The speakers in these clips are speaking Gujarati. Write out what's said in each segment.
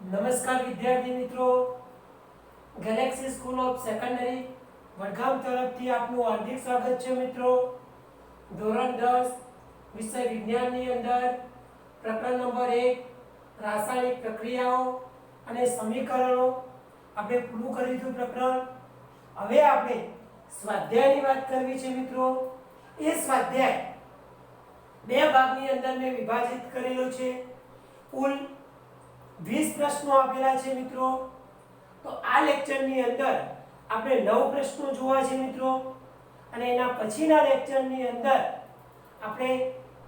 નમસ્કાર વિદ્યાર્થી મિત્રો, Galaxy school of secondary Vadgam તરફથી આપનું હાર્દિક સ્વાગત છે મિત્રો। ધોરણ 10 વિષય વિજ્ઞાનની અંદર પ્રકરણ નંબર 1 રાસાયણિક પ્રક્રિયાઓ અને સમીકરણો આપણે પૂરું કરી દીધું પ્રકરણ। હવે આપણે સ્વાધ્યાયની વાત કરવી છે મિત્રો। એ સ્વાધ્યાય બે ભાગની અંદર મેં વિભાજિત કરેલો છે। કુલ 20 પ્રશ્નો આપેલા છે મિત્રો। તો આ લેક્ચરની અંદર આપણે 9 પ્રશ્નો જોવા છે મિત્રો, અને એના પછીના લેક્ચરની અંદર આપણે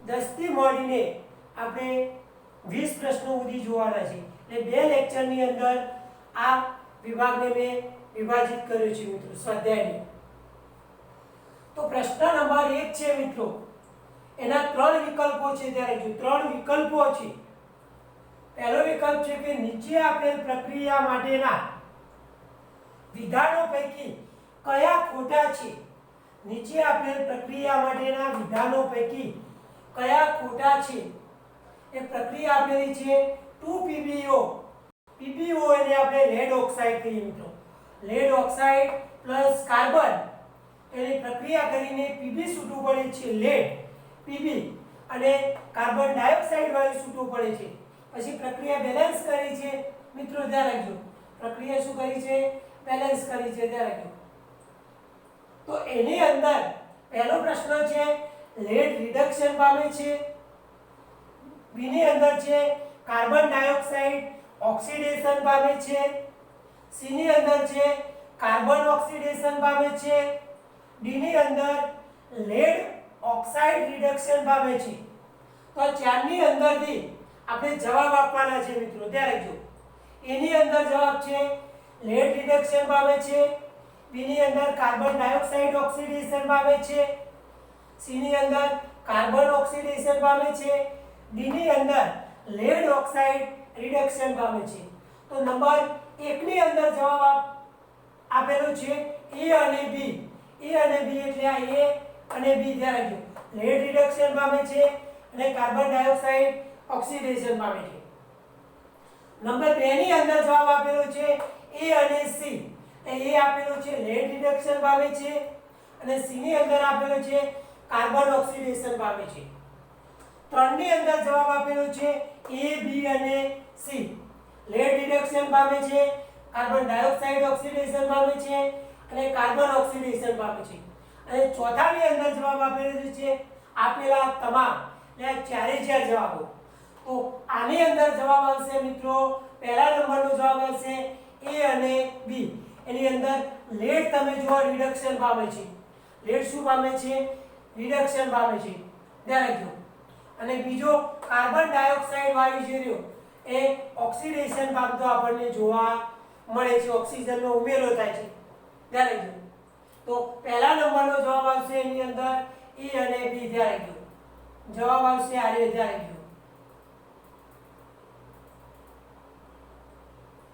10 થી મળીને આપણે 20 પ્રશ્નો સુધી જોવાના છે। એટલે બે લેક્ચરની અંદર આ વિભાગને મેં વિભાજિત કર્યો છે મિત્રો સ્વાધ્યાયને। તો પ્રશ્ન નંબર 1 છે મિત્રો, એના ત્રણ વિકલ્પો છે। ત્યારે જો ત્રણ વિકલ્પો છે। પહેલો વિકલ્પ છે કે નીચે આપેલ પ્રક્રિયા માટેના વિધાનો પૈકી કયા ખોટા છે। નીચે આપેલ પ્રક્રિયા માટેના વિધાનો પૈકી કયા ખોટા છે। એ પ્રક્રિયા આપેલી છે 2PbO। PbO એને આપણે લેડ ઓક્સાઇડ કહીએ મિત્રો। લેડ ઓક્સાઇડ પ્લસ કાર્બન એની પ્રક્રિયા કરીને Pb છૂટું પડે છે લેડ Pb, અને કાર્બન ડાયોક્સાઇડ વાયુ છૂટું પડે છે। પછી પ્રક્રિયા બેલેન્સ કરી છે મિત્રો, ધ્યાન રાખજો। પ્રક્રિયા શું કરી છે? બેલેન્સ કરી છે, ધ્યાન રાખજો। તો એની અંદર પહેલો પ્રશ્ન છે લેડ રિડક્શન પામે છે। બી ની અંદર છે કાર્બન ડાયોક્સાઇડ ઓક્સિડેશન પામે છે। સી ની અંદર છે કાર્બન ઓક્સિડેશન પામે છે। ડી ની અંદર લેડ ઓક્સાઇડ રિડક્શન પામે છે। તો આ ચારની અંદરથી આપણે જવાબ આપવાના છે મિત્રો, ધ્યાન રાખજો। એની અંદર જવાબ છે લેડ રિડક્શન પામે છે। બી ની અંદર કાર્બન ડાયોક્સાઇડ ઓક્સિડેશન પામે છે। સી ની અંદર કાર્બન ઓક્સિડેશન પામે છે। ડી ની અંદર લેડ ઓક્સાઇડ રિડક્શન પામે છે। તો નંબર 1 ની અંદર જવાબ આપેલો છે એ અને બી। એ અને બી એટલે આ એ અને બી, ધ્યાન રાખજો। લેડ રિડક્શન પામે છે અને કાર્બન ડાયોક્સાઇડ ઓક્સિડેશન પામે છે। નંબર 2 ની અંદર જવાબ આપેલો છે એ અને સી। એ આપેલો છે લેડ રિડક્શન પામે છે, અને સી ની અંદર આપેલો છે કાર્બન ઓક્સિડેશન પામે છે। 3 ની અંદર જવાબ આપેલો છે એ બી અને સી। લેડ રિડક્શન પામે છે, કાર્બન ડાયોક્સાઇડ ઓક્સિડેશન પામે છે, અને કાર્બન ઓક્સિડેશન પામે છે। અને ચોથાની અંદર જવાબ આપેલો છે આપેલા તમામ, એટલે ચારે ચાર જવાબો। તો આની અંદર જવાબ આવશે મિત્રો, પહેલા નંબરનો જવાબ આવશે એ અને બી। એની અંદર લેડ તમે જુઓ રિડક્શન પામે છે। લેડ શું પામે છે? રિડક્શન પામે છે, ધ્યાન રાખજો। અને બીજો કાર્બન ડાયોક્સાઇડ વાયુ જે રહ્યો એ ઓક્સિડેશન પામતો આપણને જોવા મળે છે, ઓક્સિજનનો ઉમેરો થાય છે, ધ્યાન રાખજો। તો પહેલા નંબરનો જવાબ આવશે એની અંદર એ અને બી, ધ્યાન રાખજો। જવાબ આવશે આ રીતે, ધ્યાન રાખજો।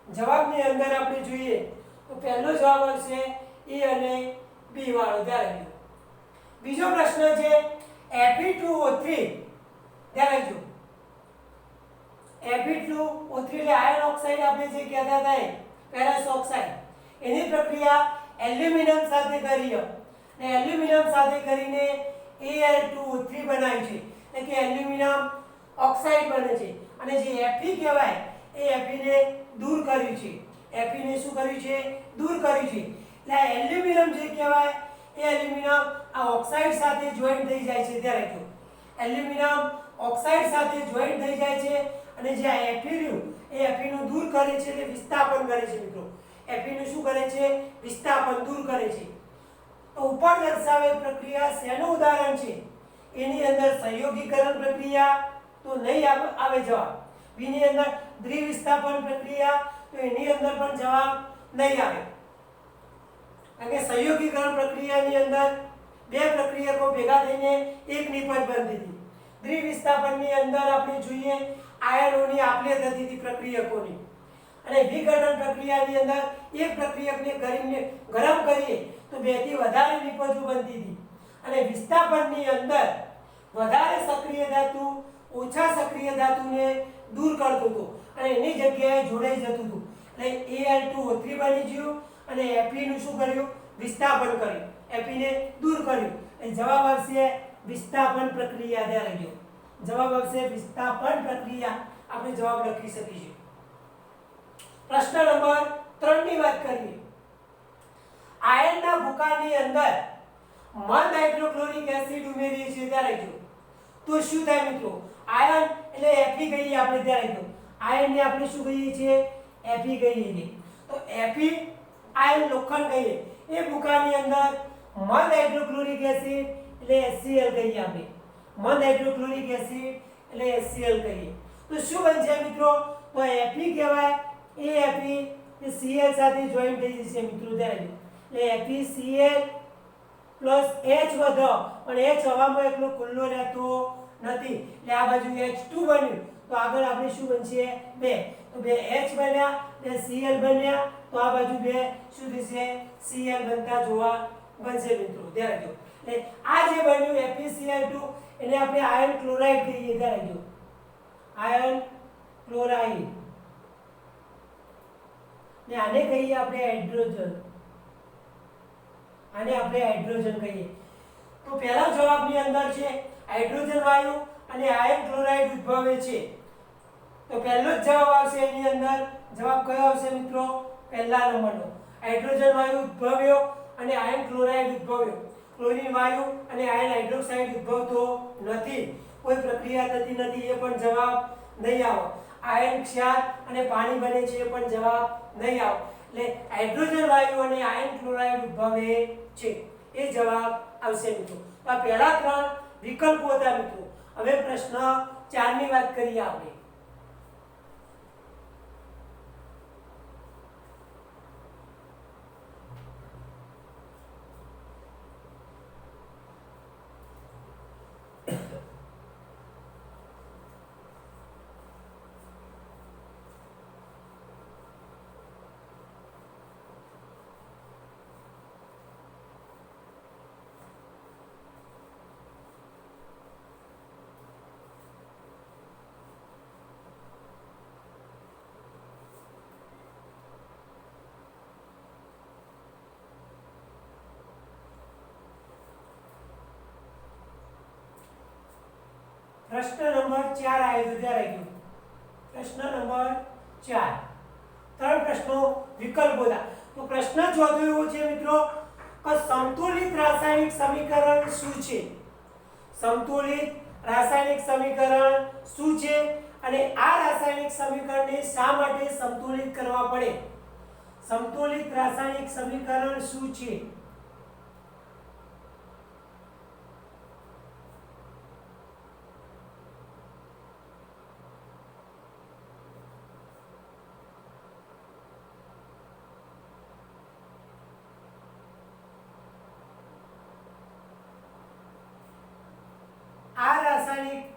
જવાબની અંદર આપણે જોઈએ તો પહેલો જવાબ આવશે એ અને બી વાળો, ધ્યાન રાખજો। બીજો પ્રશ્ન છે Fe2O3, ધ્યાન રાખજો। Fe2O3 એટલે આયર્ન ઓક્સાઇડ આપણે જે કહેતા હતા એ ફેરસ ઓક્સાઇડ, એની પ્રક્રિયા એલ્યુમિનિયમ સાથે કરી છે, અને એલ્યુમિનિયમ સાથે કરીને Al2O3 બનાવ્યું છે, એટલે કે એલ્યુમિનિયમ ઓક્સાઇડ બને છે। અને જે Fe કહેવાય એ Fe ને દૂર કર્યું છે। Fe ને શું કર્યું છે? દૂર કર્યું છે। એટલે આ એલ્યુમિનિયમ જે કહેવાય એ એલ્યુમિનિયમ આ ઓક્સાઇડ સાથે જોઈન્ટ થઈ જાય છે, ધ્યાન રાખજો। એલ્યુમિનિયમ ઓક્સાઇડ સાથે જોઈન્ટ થઈ જાય છે, અને જે આ Fe રહ્યું એ Fe નું દૂર કરે છે, એટલે વિસ્થાપન કરે છે મિત્રો। Fe નું શું કરે છે? વિસ્થાપન દૂર કરે છે। તો ઉપર દર્શાવેલ પ્રક્રિયા શેનું ઉદાહરણ છે? એની અંદર સંયોગીકરણ પ્રક્રિયા, તો નહીં આવે જવાબ। બી ની અંદર દ્વિવિસ્થાપન પ્રક્રિયા, તો એની અંદર પણ જવાબ નહીં આવે। કારણ કે સંયોગીકરણ પ્રક્રિયાની અંદર બે પ્રક્રિયકો ભેગા થઈને એક નિપજ બનતી હતી। દ્વિવિસ્થાપનની અંદર આપણે જોઈએ આયનોની આપલે થતી હતી પ્રક્રિયકોની, અને વિઘટન પ્રક્રિયાની અંદર એક પ્રક્રિયકને ગરમ કરીએ તો બે થી વધારે નિપજો બનતી હતી। અને વિસ્થાપનની અંદર વધારે સક્રિય ધાતુ ઓછા સક્રિય ધાતુને દૂર કરતો હતો અને એની જગ્યાએ જોડાઈ જતું હતું એટલે Al2O3 બની ગયું અને Fe નું શું કર્યું વિસ્થાપન કર્યું Fe ને દૂર કર્યું એટલે જવાબ આવશે વિસ્થાપન પ્રક્રિયા ત્યાં લઈ ગયો જવાબ આવશે વિસ્થાપન પ્રક્રિયા આપણે જવાબ લખી શકીશું પ્રશ્ન નંબર 3 ની વાત કરીએ આયનના ભૂકાની અંદર મંદ હાઇડ્રોક્લોરિક એસિડ ઉમેરીએ છીએ ત્યારે જો તો શું થાય મિત્રો આયન એટલે Fe કહીએ આપણે ત્યારે જો આયન ને આપણે શું કહીએ છીએ Fe કહીએ છીએ તો Fe આયન લોખંડ કહીએ એ ભૂકાની અંદર મંદ હાઇડ્રોક્લોરિક એસિડ એટલે HCl કહીએ આપણે મંદ હાઇડ્રોક્લોરિક એસિડ એટલે HCl કહીએ તો શું બનશે મિત્રો તો Fe કહેવાય એ Fe એ Cl સાથે જોઈન્ટ થઈ જશે મિત્રો ત્યારે એટલે FeCl પ્લસ H વધો પણ H હવામાં એકલો ખુલ્લો રહેતો નથી એટલે આ બાજુ H2 બન્યું તો આગળ આપણે શું બનશે 2 તો 2 H બન્યા ને Cl બન્યા તો આ બાજુ 2 શું થશે Cl બનતા જોવા બનશે મિત્રો ધ્યાન રાખજો એટલે આ જે બન્યું FeCl2 એને આપણે આયર્ન ક્લોરાઇડ કહીએ ધ્યાન રાખજો આયર્ન ક્લોરાઇડ ને આને કહીએ આપણે હાઇડ્રોજન આને આપણે હાઇડ્રોજન કહીએ તો પહેલા જવાબની અંદર છે હાઇડ્રોજન વાયુ અને આયર્ન ક્લોરાઇડ ઉદ્ભવે છે તો પહેલો જ જવાબ આવશે એની અંદર જવાબ કયો આવશે મિત્રો પહેલા નંબરનો હાઇડ્રોજન વાયુ ઉદ્ભવ્યો અને આયર્ન ક્લોરાઇડ ઉદ્ભવ્યો ક્લોરીન વાયુ અને આયર્ન હાઇડ્રોક્સાઇડ ઉદ્ભવતો નથી કોઈ પ્રક્રિયા થતી નથી એ પણ જવાબ નહીં આવે આયર્ન ક્ષાર અને પાણી બને છે એ પણ જવાબ નહીં આવે એટલે હાઇડ્રોજન વાયુ અને આયર્ન ક્લોરાઇડ ઉદ્ભવે છે એ જવાબ આવશે મિત્રો આ પહેલા 3 વિકલ્પો હતા મિત્રો હવે પ્રશ્ન 4 ની વાત કરીએ આપણે प्रश्न नंबर 4 आए तो क्या रह गयो प्रश्न नंबर 4 ત્રણ પ્રશ્નો વિકલ્પો હતા તો પ્રશ્ન ચોથો એવો છે મિત્રો કે સંતુલિત રાસાયણિક સમીકરણ શું છે સંતુલિત રાસાયણિક સમીકરણ શું છે અને આ રાસાયણિક સમીકરણને શા માટે સંતુલિત કરવા પડે સંતુલિત રાસાયણિક સમીકરણ શું છે આ રાસાયણિક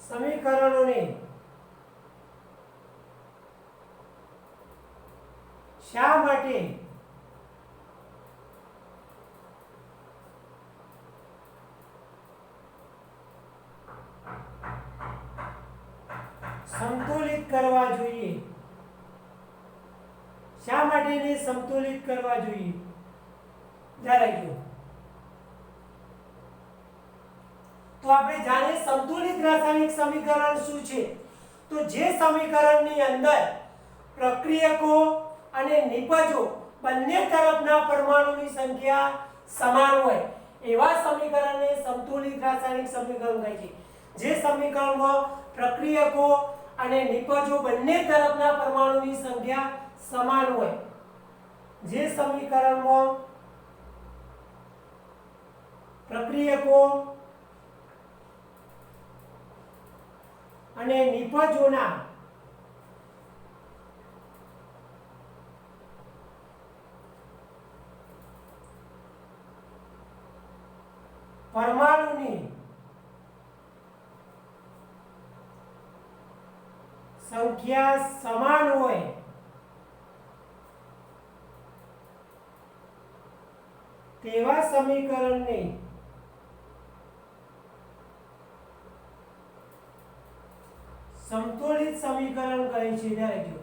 સમીકરણોને શા માટે સંતુલિત કરવા જોઈએ શા માટે ને સંતુલિત કરવા જોઈએ જરા જો તો આપણે જાણે સંતુલિત રાસાયણિક સમીકરણ શું છે તો જે સમીકરણની અંદર પ્રક્રિયકો અને નિપજો બંને તરફના પરમાણુની સંખ્યા સમાન હોય એવા સમીકરણને સંતુલિત રાસાયણિક સમીકરણ કહે છે જે સમીકરણમાં પ્રક્રિયકો અને નિપજો બંને તરફના પરમાણુની સંખ્યા સમાન હોય જે સમીકરણમાં પ્રક્રિયકો અને નિપજોના પરમાણુની સંખ્યા સમાન હોય તેવા સમીકરણને સંતુલિત સમીકરણ કહે છે. ત્યારે જો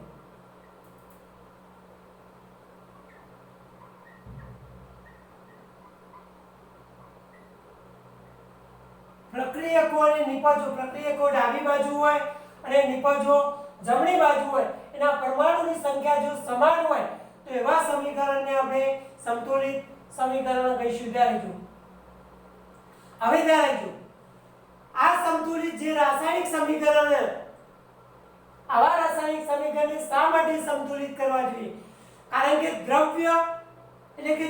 પ્રક્રિયકો અને નિપજો, પ્રક્રિયકો ડાબી બાજુ હોય અને નિપજો જમણી બાજુ હોય, એના પરમાણુની સંખ્યા જો સમાન હોય તો એવા સમીકરણને આપણે સંતુલિત સમીકરણ કહીશું. ત્યારે જો હવે ત્યારે જો આ સંતુલિત જે રાસાયણિક સમીકરણ, આવા રાસાયણિક સમીકરણને શા માટે સંતુલિત કરવા જોઈએ? કારણ કે દ્રવ્ય એટલે કે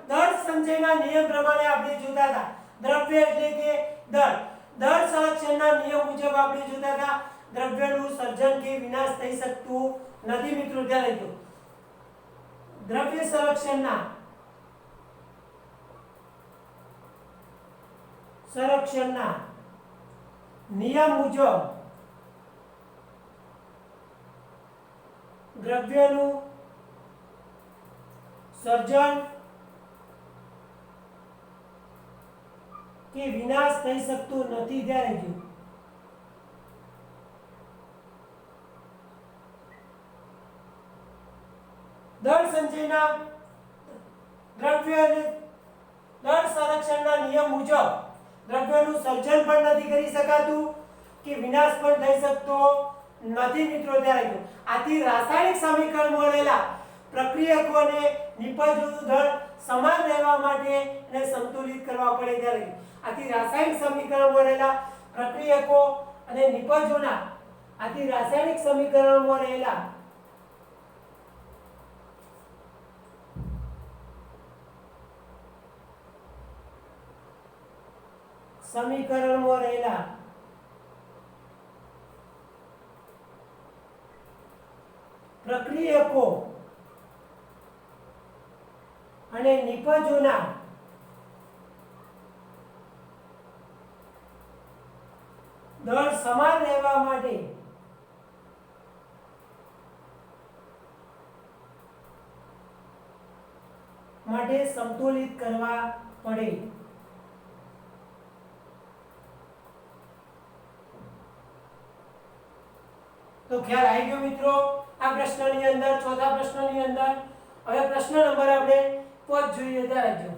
દળ સંચયના નિયમ પ્રમાણે આપણે જોતા હતા. દ્રવ્ય એટલે કે દળ સંરક્ષણના નિયમ મુજબ આપણે જોતા હતા દ્રવ્યનું સર્જન કે વિનાશ થઈ શકતું નથી. મિત્રો ત્યારે જો દ્રવ્ય સંરક્ષણના નિયમ મુજબ દ્રવ્યનું સર્જન કે વિનાશ થઈ શકતું નથી. ત્યારે જો દળ સંચયના દળ સંરક્ષણના નિયમ મુજબ દ્રવ્યનું સર્જન પણ નથી કરી શકાતું કે વિનાશ પણ થઈ શકતો નથી. મિત્રો ત્યારે જો આથી રાસાયણિક સમીકરણમાં રહેલા પ્રક્રિયકો અને નિપજોનું દળ સમાન રહેવા માટે એને સંતુલિત કરવા પડે. ત્યારે આથી રાસાયણિક સમીકરણમાં રહેલા પ્રક્રિયકો અને નિપજોના સમીકરણમાં રહેલા પ્રક્રિયકો અને નિપજોના દળ સમાન રહેવા માટે સંતુલિત કરવા પડે. તો ખ્યાલ આવી ગયો મિત્રો આ પ્રશ્નની અંદર, ચોથા પ્રશ્નની અંદર. હવે પ્રશ્ન નંબર આપણે 5 જોઈએ. ત્યારે જો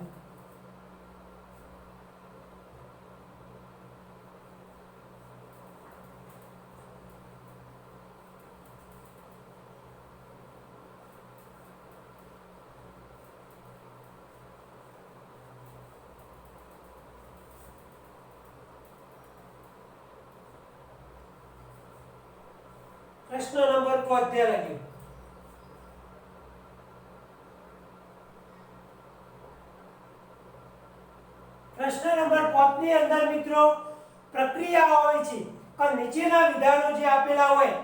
પ્રશ્ન નંબર 5 ત્યાં લખ્યું. પ્રશ્ન નંબર 5 ની અંદર મિત્રો પ્રક્રિયાઓ હોય છે કે નીચેના વિધાનો જે આપેલા હોય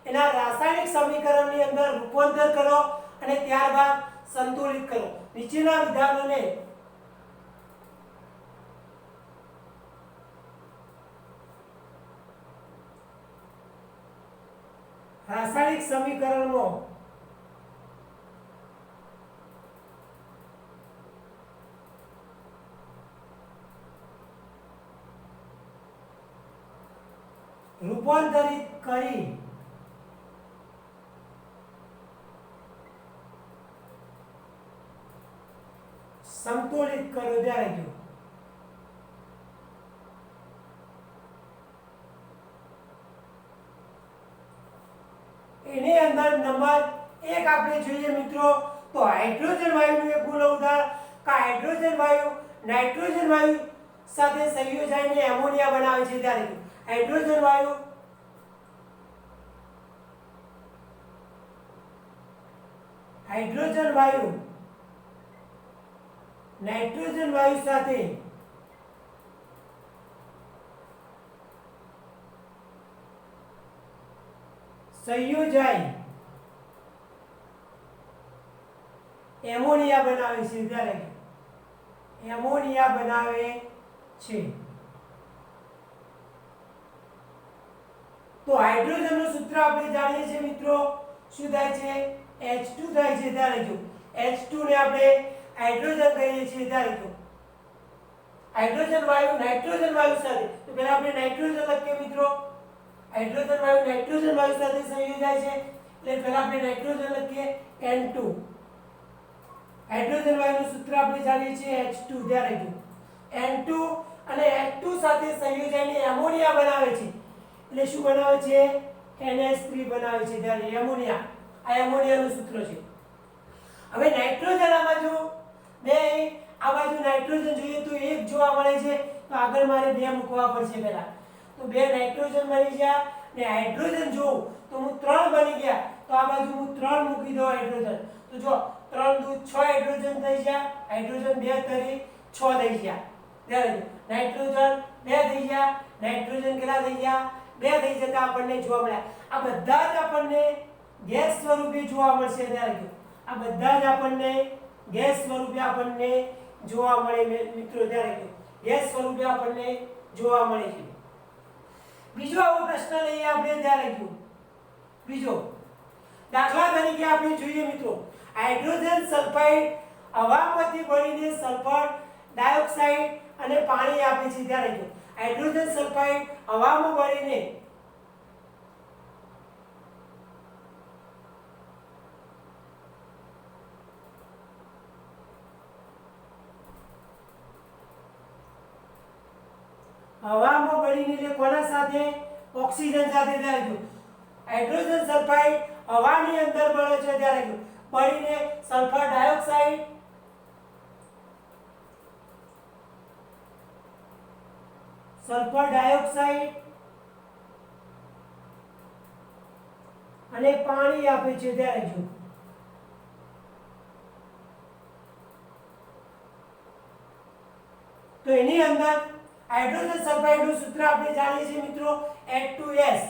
એના રાસાયણિક સમીકરણની અંદર રૂપાંતર કરો અને ત્યારબાદ સંતુલિત કરો. નીચેના વિધાનોને રાસાયણિક સમીકરણમાં રૂપાંતરિત કરી સંતુલિત કરો. ત્યારે જો એની અંદર નંબર 1 આપણે જોઈએ મિત્રો તો હાઇડ્રોજન વાયુનું એક મૂળ ઉદાહરણ કે હાઇડ્રોજન વાયુ નાઇટ્રોજન વાયુ સાથે સંયોજાઈને એમોનિયા બનાવે છે. ત્યારે હાઇડ્રોજન વાયુ નાઇટ્રોજન વાયુ સાથે સંયોજાઈ એમોનિયા બનાવે છે. ત્યારે એમોનિયા બનાવે છે. તો હાઇડ્રોજનનું સૂત્ર આપણે જાણીએ છીએ મિત્રો શું થાય છે H2 થાય છે. ત્યારે જો H2 ને આપણે હાઇડ્રોજન કહીએ છીએ ત્યારે તો હાઇડ્રોજન વાયુ નાઇટ્રોજન વાયુ સાથે, તો પહેલા આપણે નાઇટ્રોજન લખીએ મિત્રો. હાઇડ્રોજન વાયુ નાઇટ્રોજન વાયુ સાથે સંયોજાય છે એટલે પહેલા આપણે નાઇટ્રોજન લખીએ N2. હાઇડ્રોજન વાયુનું સૂત્ર આપણે જાણીએ છીએ H2. ત્યારે N2 અને H2 સાથે સંયોજાઈને એમોનિયા બનાવે છે. એટલે શું બનાવે છે? NH3 બનાવે છે. ત્યારે એમોનિયા, આ એમોનિયાનું સૂત્ર છે. હવે નાઇટ્રોજન આ બાજુ બે, આ બાજુ નાઇટ્રોજન જોઈએ તો એક જોવા મળે છે, તો આગળ મારે બે મૂકવા પડશે પહેલા. તો બે નાઇટ્રોજન બની ગયા ને હાઇડ્રોજન જોઉં તો હું 3 બની ગયા, તો આ બાજુ હું 3 મૂકી દઉં હાઇડ્રોજન. તો જો 3 દુ 6 હાઇડ્રોજન થઈ ગયા, હાઇડ્રોજન 2 તરી 6 થઈ ગયા. ત્યારે નાઇટ્રોજન 2 થઈ ગયા, નાઇટ્રોજન કેટલા થઈ ગયા? 2 થઈ જતા આપણને જોવા મળ્યા. આ બધા જ આપણને ગેસ સ્વરૂપે જોવા મળશે. ત્યારે આ બધા જ આપણને ગેસ સ્વરૂપે આપણને જોવા મળે મિત્રો. ત્યારે ગેસ સ્વરૂપે આપણને જોવા મળે છે. બીજો આવો પ્રશ્ન લઈએ આપણે. ત્યારે બીજો દાખલા તરીકે આપણે જોઈએ મિત્રો, હાઇડ્રોજન સલ્ફાઇડ હવામાંથી બળીને સલ્ફર ડાયોક્સાઇડ અને પાણી આપે છે. ત્યારે હાઇડ્રોજન સલ્ફાઇડ હવામાં બળીને હવામાં બળીને એટલે કોના સાથે? ઓક્સિજન સાથે. ત્યારે હાઇડ્રોજન સલ્ફાઇડ હવાની અંદર બળે છે. ત્યારે બળીને સલ્ફર ડાયોક્સાઇડ અને પાણી આપે છે. ત્યારે તો એની અંદર હાઇડ્રોજન સલ્ફાઇડનું સૂત્ર આપણે જાણીએ છીએ મિત્રો H2S.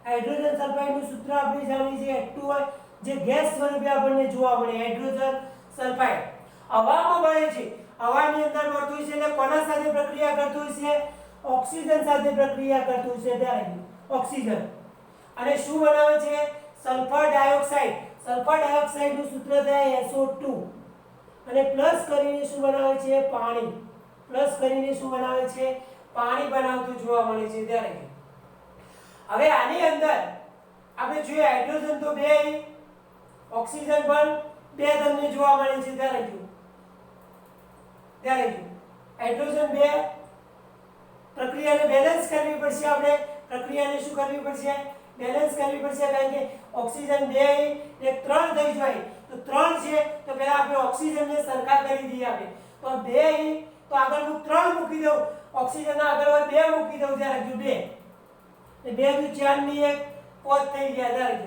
હાઇડ્રોજન સલ્ફાઇડનું સૂત્ર આપણે જાણીએ છીએ H2O, જે ગેસ સ્વરૂપે આપણને જોવા મળે. હાઇડ્રોજન સલ્ફાઇડ હવામાં બળે છે, હવાની અંદર મળતું છે એટલે કોના સાથે પ્રક્રિયા કરતું છે? ઓક્સિજન સાથે પ્રક્રિયા કરતું છે. ત્યારે ઓક્સિજન અને શું બનાવે છે? Sulphur dioxide. સલ્ફર ડાયોક્સાઇડનું સૂત્ર થાય SO2 અને પ્લસ કરીને શું બનાવે છે? પાણી. પ્લસ કરીને શું બનાવે છે? પાણી બનાવતું જોવા મળે છે. ત્યારે હવે આની અંદર આપણે જોઈએ હાઇડ્રોજન તો 2, ઓક્સિજન પણ 2 તમને જોવા મળે છે. ત્યારે હાઇડ્રોજન 2, પ્રક્રિયાને બેલેન્સ કરવી પડશે. આપણે પ્રક્રિયાને શું કરવી પડશે? બેલેન્સ કરવી પડશે. કારણ કે ઓક્સિજન 2 ને 3 થઈ જાય તો 3 છે, તો પહેલા આપણે ઓક્સિજનને સરખા કરી દઈએ. આપણે તો 2 તો આગળ હું 3 મૂકી દઉં, ઓક્સિજનના આગળ 2 મૂકી દઉં. ત્યારે 2 2 દુ 4 ની 1 5 થઈ ગયા. ત્યારે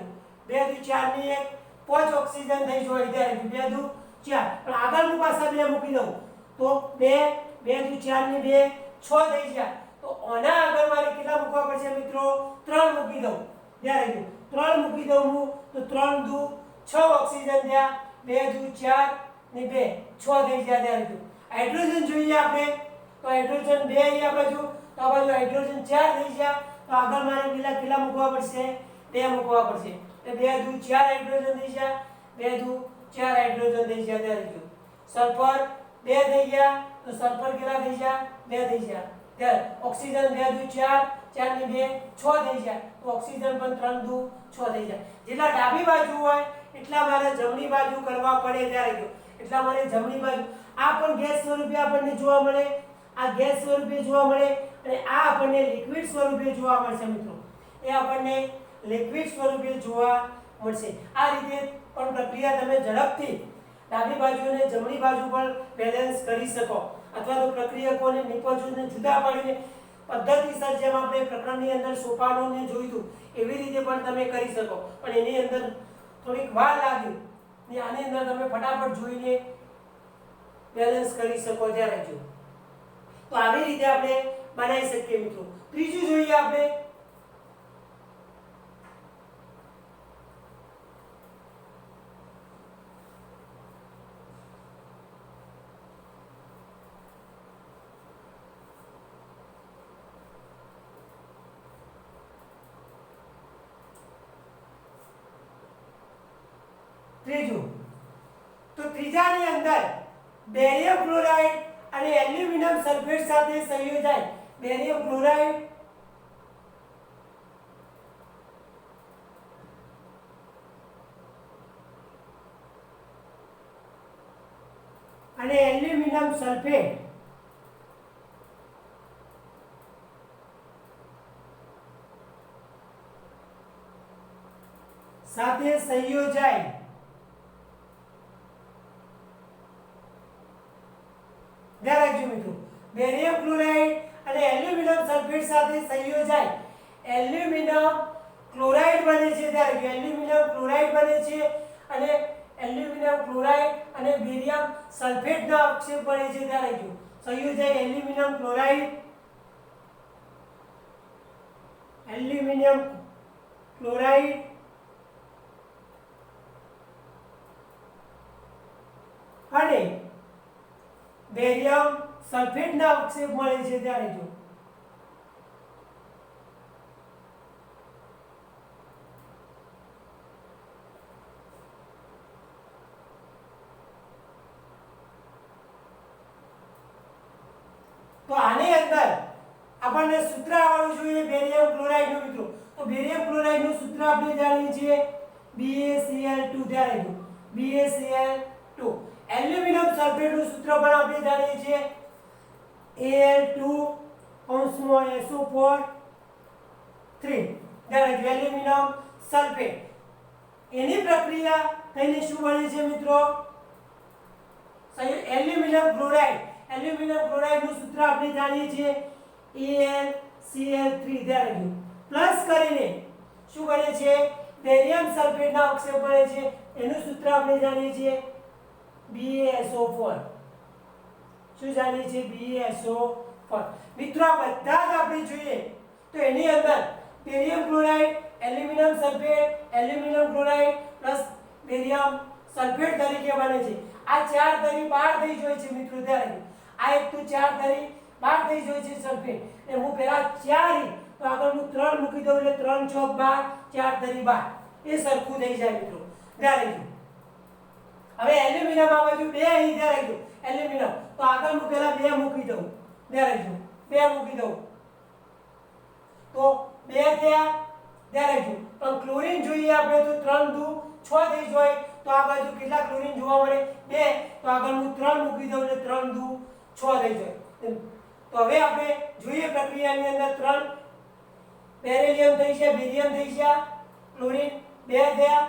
2 દુ 4 ની 1 5 ઓક્સિજન થઈ જાય. ત્યારે 2 દુ 4, પણ આગળ હું પાછા 2 મૂકી દઉં તો 2 2 દુ 4 ની 2 6 થઈ ગયા. તો આના આગળ મારે કેટલા મૂકવા પડશે મિત્રો? 3 મૂકી દઉં. ત્યારે 3 મૂકી દઉં હું તો 3 દુ 6 ઓક્સિજન થયા, 2 દુ 4 ને 2 6 થઈ ગયા. ત્યારે હાઇડ્રોજન જોઈએ આપણે તો હાઇડ્રોજન 2 અહીંયા બાજુ, તો આ બાજુ હાઇડ્રોજન 4 થઈ ગયા. તો આગળ મારે કેટલા મૂકવા પડશે? 2 મૂકવા પડશે. તો 2 દુ 4 હાઇડ્રોજન થઈ ગયા, 2 દુ 4 હાઇડ્રોજન થઈ ગયા. ત્યારે સલ્ફર 2 થઈ ગયા, તો સલ્ફર કેટલા થઈ ગયા? 2 થઈ ગયા. ત્યારે ઓક્સિજન 2 દુ 4, 4 ની 2 6 થઈ ગયા. તો ઓક્સિજન પણ 3 દુ 6 થઈ ગયા. જેટલા ડાબી બાજુ હોય એટલા મારે જમણી બાજુ કરવા પડે. ત્યારે એટલા મારે જમણી બાજુ. આ પણ ગેસ સ્વરૂપે આપણને જોવા મળે, આ ગેસ સ્વરૂપે જોવા મળે અને આ આપણને લિક્વિડ સ્વરૂપે જોવા મળશે મિત્રો. એ આપણને લિક્વિડ સ્વરૂપે જોવા મળશે. આ રીતે પણ પ્રક્રિયા તમે ઝડપથી ડાબી બાજુ અને જમણી બાજુ પર બેલેન્સ કરી શકો, અથવા તો પ્રક્રિયકોને નિપજોને જુદા પાડીને પદ્ધતિસર જેમ આપણે પ્રકરણની અંદર સોપાનોને જોઈતું એવી રીતે પણ તમે કરી શકો. પણ એની અંદર થોડીક વાર લાગી ને આની અંદર તમે ફટાફટ જોઈને બેલેન્સ કરી શકો. ત્યારે તો આવી રીતે આપણે બનાવી શકીએ મિત્રો. ત્રીજું જોઈએ આપણે ત્રીજું. તો ત્રીજાની અંદર બેરિયમ ક્લોરાઇડ અને એલ્યુમિનિયમ સલ્ફેટ સાથે સંયોજાય બેરિયમ ક્લોરાઇડ અને એલ્યુમિનિયમ સલ્ફેટ સાથે સંયોજાય ધ્યાન રાખજો મિત્રો બેરિયમ ક્લોરાઇડ અને એલ્યુમિનિયમ સલ્ફેટ સાથે સંયોજાય એલ્યુમિનિયમ ક્લોરાઇડ બને છે ત્યારે એલ્યુમિનિયમ ક્લોરાઇડ બને છે અને એલ્યુમિનિયમ ક્લોરાઇડ અને બેરિયમ સલ્ફેટના અવક્ષેપ બને છે ત્યારે સંયોજાય એલ્યુમિનિયમ ક્લોરાઇડ અને બેરિયમ સલ્ફેટના અવક્ષેપ મળે છે ત્યારે તો આની અંદર આપણને સૂત્ર આવડવું જોઈએ બેરિયમ ક્લોરાઇડ નું મિત્રો તો બેરિયમ ક્લોરાઇડ નું સૂત્ર આપણે જાણીએ છીએ BaCl2 ત્યારે BaCl2 એલ્યુમિનિયમ સલ્ફેટ નું સૂત્ર પણ આપણે જાણીએ છીએ Al2SO4 3 ત્યારે એલ્યુમિનિયમ સલ્ફેટ એની પ્રક્રિયા થઈને શું બને છે મિત્રો એલ્યુમિનિયમ ક્લોરાઇડ નું સૂત્ર આપણે જાણીએ છીએ AlCl3 ત્યારે પ્લસ કરીને શું બને છે બેરિયમ સલ્ફેટના અવક્ષેપ બને છે એનું સૂત્ર આપણે જાણીએ છીએ BaSO4 શું જાણીએ છીએ BaSO4 મિત્રો આ બધા જ આપણે જોઈએ તો એની અંદર barium chloride aluminium sulphate aluminium chloride plus barium sulphate તરીકે બને છે આ ચાર ધરી બહાર થઈ જાય છે મિત્રો ત્યારે આ એક તો ચાર ધરી બહાર થઈ જાય છે સલ્ફેટ એ હું પહેલા 4 તો આગળ હું 3 મૂકી દઉં એટલે 3 ચોક 12 4 ધરી 12 એ સરખું થઈ જાય મિત્રો ત્યારે હવે એલ્યુમિનિયમ આ બાજુ 2 અહીં ત્યારે એલ્યુમિનિયમ તો આગળ હું પહેલા 2 મૂકી દઉં ત્યારે 2 મૂકી દઉં તો 2 થયા ત્યારે પણ ક્લોરીન જોઈએ આપણે તો 3 દુ 6 થઈ જાય તો આ બાજુ કેટલા ક્લોરીન જોવા મળે 2 તો આગળ હું 3 મૂકી દઉં એટલે 3 દુ 6 થઈ જાય તો હવે આપણે જોઈએ પ્રક્રિયાની અંદર 3 બેરિયમ થઈ છે બેરિયમ થઈ છે ક્લોરીન 2 થયા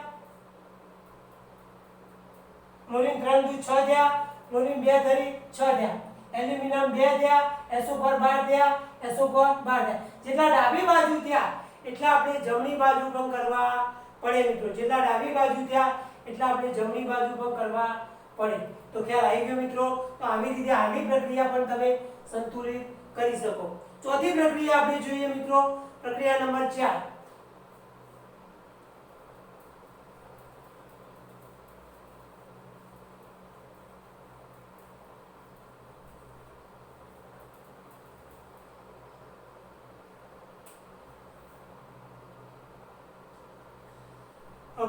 ક્લોરીન 3 દુ 6 થયા ક્લોરીન 2 ધરી 6 થયા એલ્યુમિનિયમ 2 થયા SO4 12 થયા SO4 12 થયા જેટલા ડાબી બાજુ થયા એટલા આપણે જમણી બાજુ પણ કરવા પડે મિત્રો જેટલા ડાબી બાજુ થયા એટલા આપણે જમણી બાજુ પણ કરવા પડે તો ખ્યાલ આવી ગયો મિત્રો તો આવી રીતે આગલી પ્રક્રિયા પણ તમે સંતુલિત કરી શકો ચોથી પ્રક્રિયા આપણે જોઈએ મિત્રો પ્રક્રિયા નંબર 4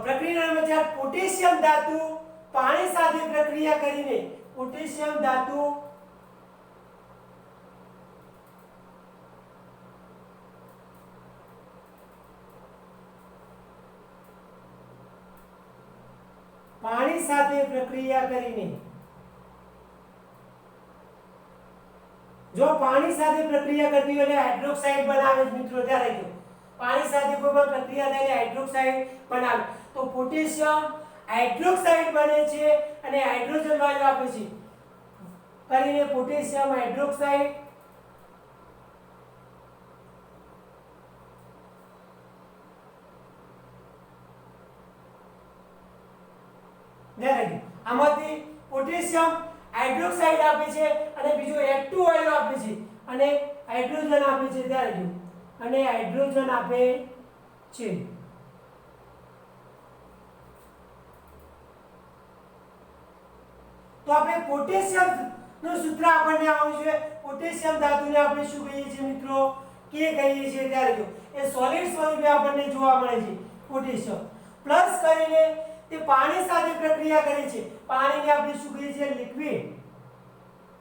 પ્રક્રિયા નંબર 4 પોટેશિયમ ધાતુ પાણી સાથે પ્રક્રિયા કરીને પોટેશિયમ ધાતુ પાણી સાથે પ્રક્રિયા કરીને જો પાણી સાથે પ્રક્રિયા કરતી હોય એટલે હાઇડ્રોક્સાઇડ બનાવે છે મિત્રો ત્યારે પાણી સાથે કોઈ પણ પ્રક્રિયા થાય હાઇડ્રોક્સાઇડ બનાવે તો પોટેશિયમ હાઇડ્રોક્સાઇડ બને છે અને હાઇડ્રોજન વાયુ આપે છે કરીને પોટેશિયમ હાઇડ્રોક્સાઇડ આમાંથી પોટેશિયમ હાઇડ્રોક્સાઇડ આપે છે અને બીજું H2 વાયુ આપે છે અને હાઇડ્રોજન આપે છે ત્યારે અને હાઇડ્રોજન આપે છે તો આપણે પોટેશિયમ નું સૂત્ર આપણને આવવું છે પોટેશિયમ ધાતુને આપણે શું કહીએ છીએ મિત્રો કે કહીએ છીએ ત્યારે એ સોલિડ સ્વરૂપે આપણને જોવા મળે છે પોટેશિયમ પ્લસ કરીને તે પાણી સાથે પ્રક્રિયા કરે છે પાણીને આપણે શું કહીએ છીએ લિક્વિડ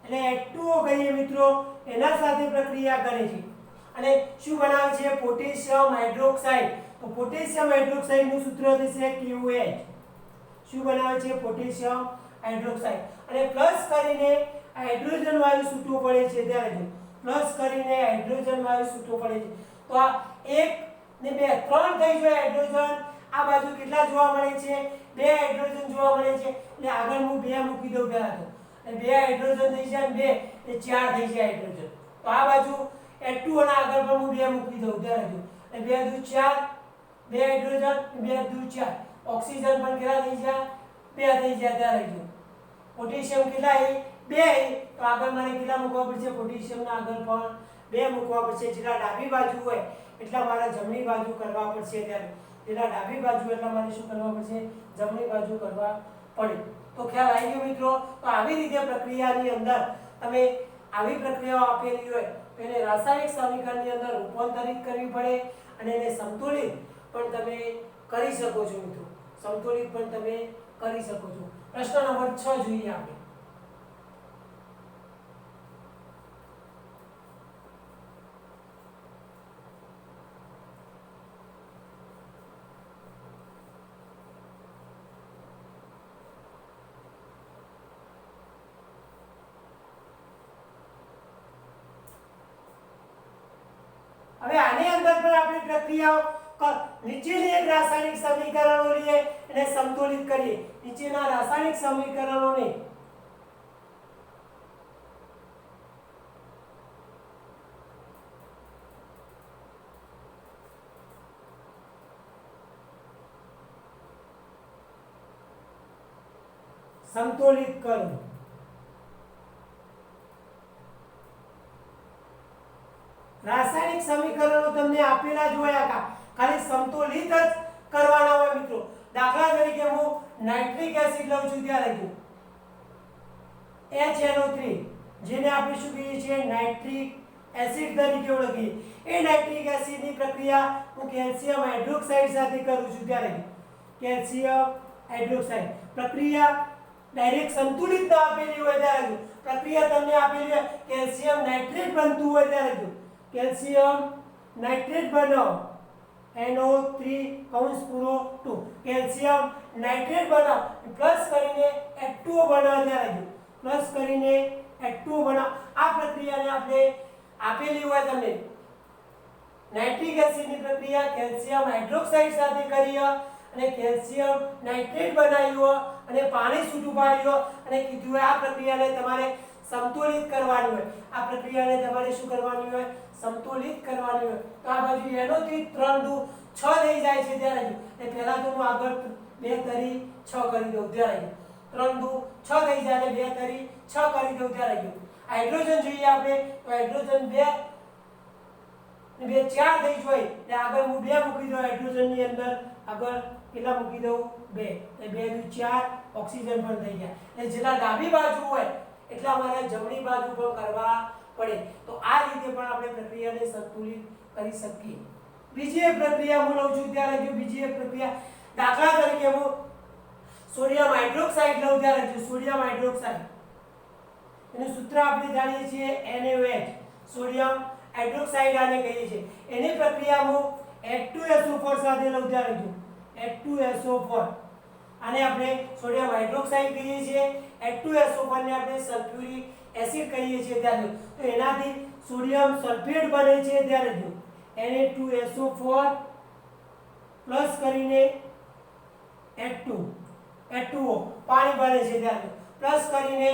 એટલે H2O કહીએ મિત્રો, એના સાથે પ્રક્રિયા કરે છે અને શું બનાવે છે? Potassium hydroxide. તો પોટેશિયમ હાઇડ્રોક્સાઇડ નું સૂત્ર થશે KOH. શું બનાવે છે? Potassium hydroxide. અને પ્લસ કરીને હાઇડ્રોજન વાયુ છૂટો પડે છે, ત્યારે જો પ્લસ કરીને હાઇડ્રોજન વાયુ છૂટો પડે છે. તો આ 1 ને 2 3 થઈ જાય હાઇડ્રોજન. આ બાજુ કેટલા જોવા મળે છે? 2 હાઇડ્રોજન જોવા મળે છે. એટલે આગળ હું 2 મૂકી દઉં પહેલા તો, અને 2 હાઇડ્રોજન થઈ જાય, 2 એટલે 4 થઈ જાય હાઇડ્રોજન. તો આ બાજુ H2O ના આગળ પણ હું 2 મૂકી દઉં, ત્યારે જો એટલે 2 દુ 4, 2 હાઇડ્રોજન, 2 દુ 4. ઓક્સિજન પણ કેટલા થઈ જાય? 2 થઈ જાય, ત્યારે જો પોટેશિયમ કેટલા છે? 2. તો આગળ મારે કેટલા મૂકવા પડશે? પોટેશિયમ ના આગળ પણ 2 મૂકવા પડશે. જેટલા ડાબી બાજુ હોય એટલા મારે જમણી બાજુ કરવા પડશે, ત્યારે જેટલા ડાબી બાજુ એટલા મારે શું કરવા પડશે? જમણી બાજુ કરવા પડે. તો ખ્યાલ આવી ગયો મિત્રો? તો આવી રીતે પ્રક્રિયાની અંદર તમે આવી પ્રક્રિયાઓ આપેલી હોય તો એને રાસાયણિક સમીકરણની અંદર રૂપાંતરિત કરવી પડે અને એને સંતુલિત પણ તમે કરી શકો છો મિત્રો. સંતુલિત પણ તમે કરી શકો છો. પ્રશ્ન નંબર 6 જોઈએ આપણે. હવે આની અંદર પણ આપણે પ્રક્રિયાઓ નીચેની એક રાસાયણિક સમીકરણો લઈએ અને સંતુલિત કરીએ. નીચેના રાસાયણિક સમીકરણોને સંતુલિત કરો. રાસાયણિક સમીકરણો તમને આપેલા જ હોય, ખાલી સંતુલિત જ કરવાના હોય મિત્રો. દાખલા તરીકે હું નાઇટ્રિક એસિડ લઉં છું, ત્યાં લખ્યું HNO3, જેને આપણે શું કહીએ છીએ? નાઇટ્રિક એસિડ તરીકે ઓળખીએ. એ નાઇટ્રિક એસિડની પ્રક્રિયા હું કેલ્શિયમ હાઇડ્રોક્સાઇડ સાથે કરું છું, ત્યારે કેલ્શિયમ હાઇડ્રોક્સાઇડ પ્રક્રિયા ડાયરેક્ટ સંતુલિત ના આપેલી હોય, ત્યારે પ્રક્રિયા તમને આપેલી હોય કેલ્શિયમ નાઇટ્રેટ બનતું હોય, ત્યારે કેલ્શિયમ નાઇટ્રેટ બનો NO3 કૌંસ પૂરો 2 કેલ્શિયમ નાઇટ્રેટ બનો પ્લસ કરીને H2O બનાવ, ત્યારે પ્લસ કરીને H2O બનાવ. આ પ્રક્રિયાને આપણે આપેલી હોય તમને નાઇટ્રિક એસિડની પ્રક્રિયા કેલ્શિયમ હાઇડ્રોક્સાઇડ સાથે કરી અને કેલ્શિયમ નાઇટ્રેટ બનાવ્યું અને પાણી છૂટું પાડ્યું અને કીધું હોય આ પ્રક્રિયાને તમારે સંતુલિત કરવાની હોય. આ પ્રક્રિયાને તમારે શું કરવાની હોય? સંતુલિત કરવાની હોય. તો આ બાજુ NO3 3 દુ 6 થઈ જાય છે, ત્યારે એ પહેલા તો હું આગળ 2 તરી 6 કરી દઉં, ત્યારે 3 દુ 6 થઈ જાય અને 2 તરી 6 કરી દઉં, ત્યારે હાઇડ્રોજન જોઈએ આપણે તો હાઇડ્રોજન 2 ને 2 4 થઈ જાય એટલે આગળ હું 2 મૂકી દઉં. હાઇડ્રોજનની અંદર આગળ કેટલા મૂકી દઉં? 2 એટલે 2 દુ 4. ઓક્સિજન પણ થઈ ગયા. એટલે જેટલા ડાબી બાજુ હોય એટલા મારે જમણી બાજુ પણ કરવા પડે. તો આ રીતે પણ આપણે પ્રક્રિયાને સંતુલિત કરી શકીએ. બીજી એક પ્રક્રિયા હું લઉં છું, ત્યારે જો બીજી એક પ્રક્રિયા દાખલા તરીકે હું સોડિયમ હાઇડ્રોક્સાઇડ લઉં, ત્યારે સોડિયમ હાઇડ્રોક્સાઇડ એનું સૂત્ર આપણે જાણીએ છીએ NaOH. સોડિયમ હાઇડ્રોક્સાઇડ આને કહીએ છીએ. એની પ્રક્રિયા હું H2SO4 સાથે લઉં, ત્યારે H2SO4 આને આપણે સોડિયમ હાઇડ્રોક્સાઇડ કહીએ છીએ. H2SO4 ને આપણે સલ્ફ્યુરિક એસિડ કહીએ છીએ, ત્યારે તો એનાથી સોડિયમ સલ્ફેટ બને છે, ત્યારે જો Na2SO4 પ્લસ કરીને H2O પાણી બને છે, ત્યારે પ્લસ કરીને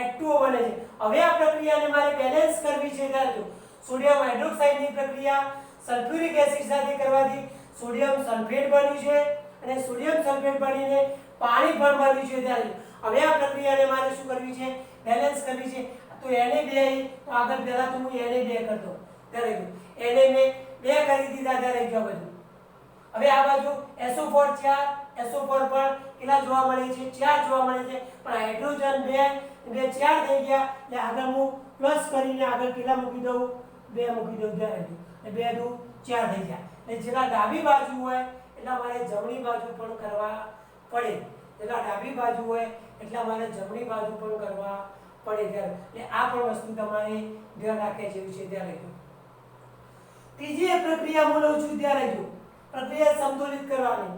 H2O બને છે. હવે આ પ્રક્રિયાને મારે બેલેન્સ કરવી છે, ત્યારે સોડિયમ હાઇડ્રોક્સાઇડની પ્રક્રિયા સલ્ફ્યુરિક એસિડ સાથે કરવાથી સોડિયમ સલ્ફેટ બન્યું છે અને સોડિયમ સલ્ફેટ બનીને પાણી પણ બન્યું છે, ત્યારે હવે આ પ્રક્રિયાને મારે શું કરવી છે? બેલેન્સ કરવી છે. તો Na2 તો આગળ પહેલા તો હું Na2 કરતો, ત્યારે Na મેં 2 કરી દીધા, ત્યારે જો બધું. હવે આ બાજુ SO4 4 SO4 પર કેટલા જોવા મળે છે? 4 જોવા મળે છે, પણ હાઇડ્રોજન 2 4 થઈ ગયા એટલે આગળ હું પ્લસ કરીને આગળ કેટલા મૂકી દઉં? 2 મૂકી દઉં, ત્યારે 2 દુ 4 થઈ ગયા. એટલે જેટલા ડાબી બાજુ હોય એટલા મારે જમણી બાજુ પણ કરવા પડે. જેટલા ડાબી બાજુ હોય એટલા મારે જમણી બાજુ પણ કરવા પડે ત્યારે એટલે આ પણ વસ્તુ તમારે ધ્યાન રાખે જેવી છે ત્યાં લખજો. ત્રીજી એક પ્રક્રિયા બોલું છું ત્યાં લખજો. પ્રક્રિયા સંતુલિત કરવાની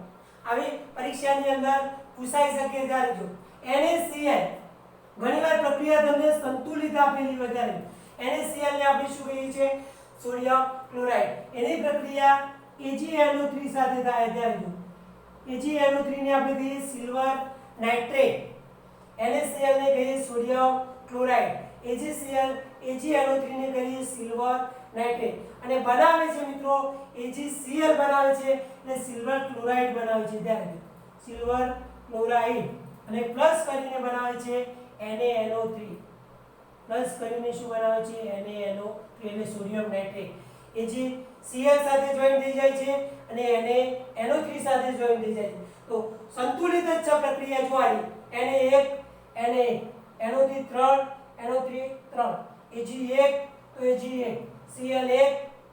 આવી પરીક્ષાની અંદર પૂછાઈ શકે ત્યારે લખજો. NaCl ઘણીવાર પ્રક્રિયા તમને સંતુલિત આપેલી વધારે. NaCl ને આપણે શું કહીએ છીએ? Sodium chloride. એની પ્રક્રિયા AgNO3 સાથે થાય ત્યારે લખજો. AgNO3 ને આપણે કહીએ સિલ્વર નાઇટ્રેટ. NaCl ને કહીએ સોડિયમ ક્લોરાઇડ. AgNO3 ને કહીએ સિલ્વર નાઇટ્રેટ. અને બનાવે છે મિત્રો AgCl બનાવે છે એટલે સિલ્વર ક્લોરાઇડ બનાવે છે ત્યારે સિલ્વર ક્લોરાઇડ. અને પ્લસ કરીને બનાવે છે NaNO3. પ્લસ કરીને શું બનાવે છે? NaNO3 એટલે સોડિયમ નાઇટ્રેટ. AgCl સાથે જોઈન થઈ જાય છે અને NaNO3 સાથે જોઈન થઈ જાય છે. તો સંતુલિત જ છે પ્રક્રિયા જોવાની. Na1 Na NO3 3 NO3 3 Ag1 તો Ag1 Cl1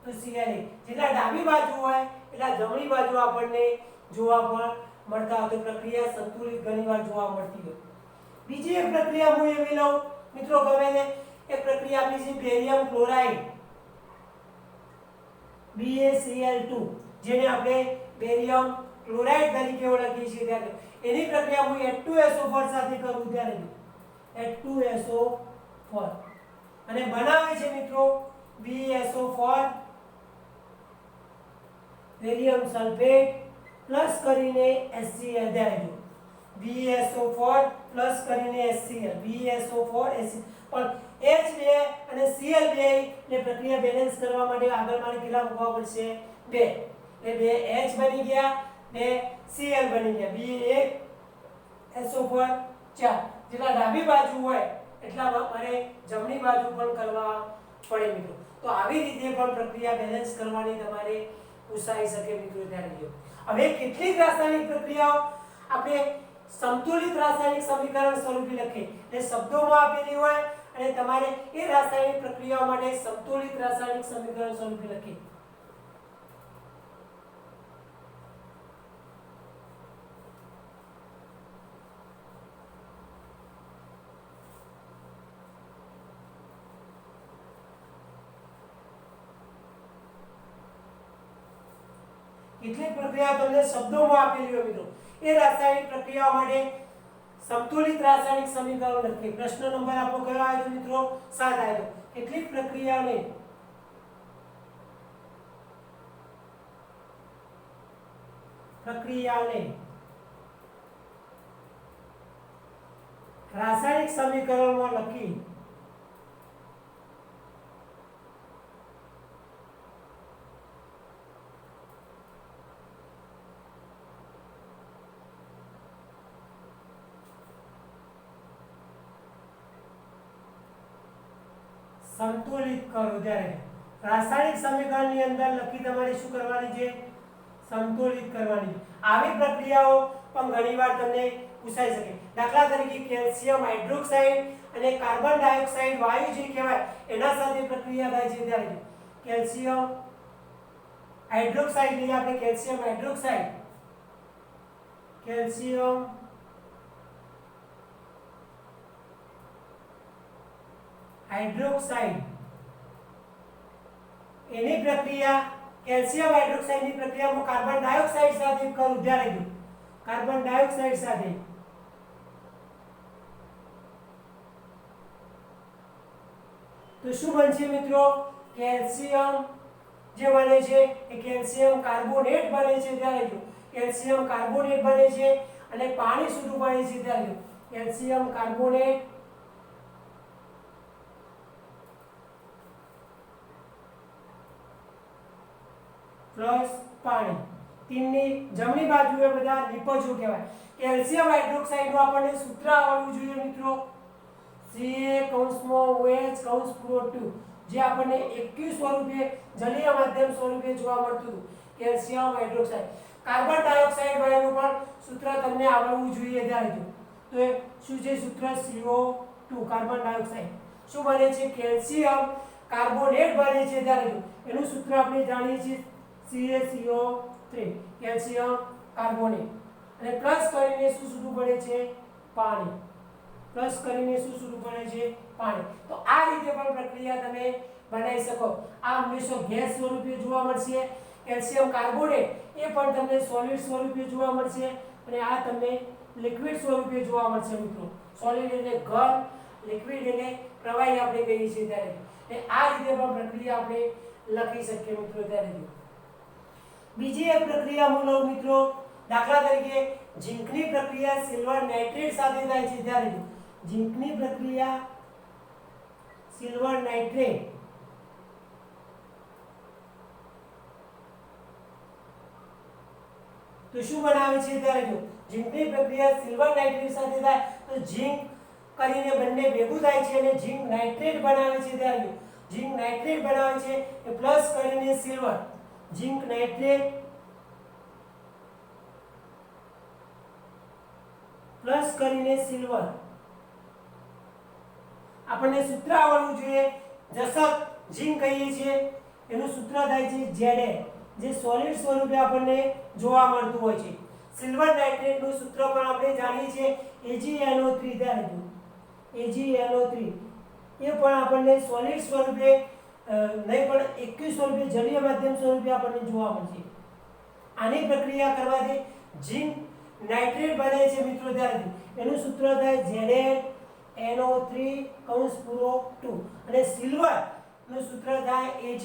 તો Cl1. જેટલા ડાબી બાજુ હોય એટલા જમણી બાજુ આપણને જોવા પણ મળતા હોય. તો પ્રક્રિયા સંતુલિત ઘણીવાર જોવા મળતી હોય. બીજી એક પ્રક્રિયા હું એવી લઉં મિત્રો ગમે તે એક પ્રક્રિયા આપી છે બેરિયમ ક્લોરાઇડ BaCl2 જેને આપણે બેરિયમ ક્લોરાઇડ તરીકે ઓળખીએ છીએ ત્યારે એની પ્રક્રિયા હું H2SO4 સાથે કરું ત્યારે H2SO4 અને બનાવે છે મિત્રો BaSO4 બેરિયમ સલ્ફેટ પ્લસ કરીને HCl ત્યારે BaSO4 પ્લસ કરીને HCl BaSO4 HCl પણ H2 અને Cl2 ને પ્રક્રિયા બેલેન્સ કરવા માટે આગળ મારે કેટલા મૂકવા પડશે? 2 એટલે 2 H બની ગયા 2 Cl બની ગયા BaSO4 4. જેટલા ડાબી બાજુ હોય એટલા મારે જમણી બાજુ પણ કરવા પડે મિત્રો. તો આવી રીતે પણ પ્રક્રિયા બેલેન્સ કરવાની તમારે પૂછાઈ શકે મિત્રો ત્યારે. હવે કેટલીક રાસાયણિક પ્રક્રિયાઓ આપણે સંતુલિત રાસાયણિક સમીકરણ સ્વરૂપે લખીએ એટલે શબ્દોમાં આપેલી હોય અને તમારે એ રાસાયણિક પ્રક્રિયાઓ માટે સંતુલિત રાસાયણિક સમીકરણ સ્વરૂપે લખીએ. કેટલીક પ્રક્રિયાઓ તમને શબ્દોમાં આપેલી હોય મિત્રો એ રાસાયણિક પ્રક્રિયાઓ માટે સંતુલિત રાસાયણિક સમીકરણ લખીએ. પ્રશ્ન નંબર આપણો કયો આવ્યો મિત્રો? 7 આવ્યો. કેટલીક પ્રક્રિયાઓને રાસાયણિક સમીકરણમાં લખી સંતુલિત કરો ત્યારે રાસાયણિક સમીકરણની અંદર લખી તમારે શું કરવાની છે? સંતુલિત કરવાની. આવી પ્રક્રિયાઓ પણ ઘણીવાર તમને પૂછાઈ શકે. દાખલા તરીકે કેલ્શિયમ હાઇડ્રોક્સાઇડ અને કાર્બન ડાયોક્સાઇડ વાયુ જે કહેવાય એના સાથે પ્રક્રિયા થાય છે ત્યારે કેલ્શિયમ હાઇડ્રોક્સાઇડ લઈએ આપણે. કેલ્શિયમ હાઇડ્રોક્સાઇડ એની પ્રક્રિયા કેલ્શિયમ હાઇડ્રોક્સાઇડની પ્રક્રિયામાં કાર્બન ડાયોક્સાઇડ સાથે કરું ત્યારે કાર્બન ડાયોક્સાઇડ સાથે તો શું બનશે મિત્રો? કેલ્શિયમ જે બને છે એ કેલ્શિયમ કાર્બોનેટ બને છે ત્યારે કેલ્શિયમ કાર્બોનેટ બને છે અને પાણી છૂટું પડે છે ત્યારે કેલ્શિયમ કાર્બોનેટ પ્લસ પાણી. તીનની જમણી બાજુએ બધા નિપજો કહેવાય. કેલ્શિયમ હાઇડ્રોક્સાઇડનું આપણને સૂત્ર આવડવું જોઈએ મિત્રો. Ca(OH) જે આપણને એક્યુ સ્વરૂપે જલીય માધ્યમ સ્વરૂપે જોવા મળતું હતું કેલ્શિયમ હાઇડ્રોક્સાઇડ. કાર્બન ડાયોક્સાઇડ વાયુનું પણ સૂત્ર તમને આવડવું જોઈએ ત્યારે તો એ શું છે સૂત્ર? CO2 કાર્બન ડાયોક્સાઇડ શું બને છે? કેલ્શિયમ કાર્બોનેટ બને છે ત્યારે એનું સૂત્ર આપણે જાણીએ છીએ CaCO3 કેલ્શિયમ કાર્બોનેટ. અને પ્લસ કરીને શું છૂટું પડે છે? પાણી. પ્લસ કરીને શું છૂટું પડે છે? પાણી. તો આ રીતે પણ પ્રક્રિયા તમે બનાવી શકો. આ હંમેશા ગેસ સ્વરૂપે જોવા મળશે. કેલ્શિયમ કાર્બોનેટ એ પણ તમને સોલિડ સ્વરૂપે જોવા મળશે અને આ તમને લિક્વિડ સ્વરૂપે જોવા મળશે મિત્રો. સોલિડ એટલે ઘન, લિક્વિડ એટલે પ્રવાહી આપણે કહીએ છીએ ત્યારે. એ આ રીતે પણ પ્રક્રિયા આપણે લખી શકીએ મિત્રો ત્યારે. બીજી એક પ્રક્રિયા હું લઉં મિત્રો. દાખલા તરીકે ઝીંકની પ્રક્રિયા સિલ્વર નાઇટ્રેટ સાથે થાય છે ત્યારે ઝીંકની પ્રક્રિયા સિલ્વર નાઇટ્રેટ તો શું બનાવે છે ત્યારે જો ઝીંકની પ્રક્રિયા સિલ્વર નાઇટ્રેટ સાથે થાય તો ઝીંક કરીને બંને ભેગું થાય છે અને ઝીંક નાઇટ્રેટ બનાવે છે ત્યારે ઝીંક નાઇટ્રેટ બનાવે છે એ પ્લસ કરીને સિલ્વર ઝીંક નાઇટ્રેટ પ્લસ કરીને સિલ્વર. આપણને સૂત્ર આવડવું જોઈએ. જસત ઝીંક કહીએ છીએ એનું સૂત્ર થાય છે Za જે સોલિડ સ્વરૂપે આપણને જોવા મળતું હોય છે. સિલ્વર નાઇટ્રેટ નું સૂત્ર પણ આપણે જાણીએ છીએ AgNO3 ત્યારે AgNO3 એ પણ આપણને સોલિડ સ્વરૂપે નહીં પણ એક્યુ સ્વરૂપે જલીય માધ્યમ સ્વરૂપે આપણને જોવા મળશે. આની પ્રક્રિયા કરવાથી ઝીંક નાઇટ્રેટ બને છે મિત્રો ત્યારે એનું સૂત્ર થાય ZnNO3 કૌંસ પૂરો 2 અને સિલ્વર નું સૂત્ર થાય Ag.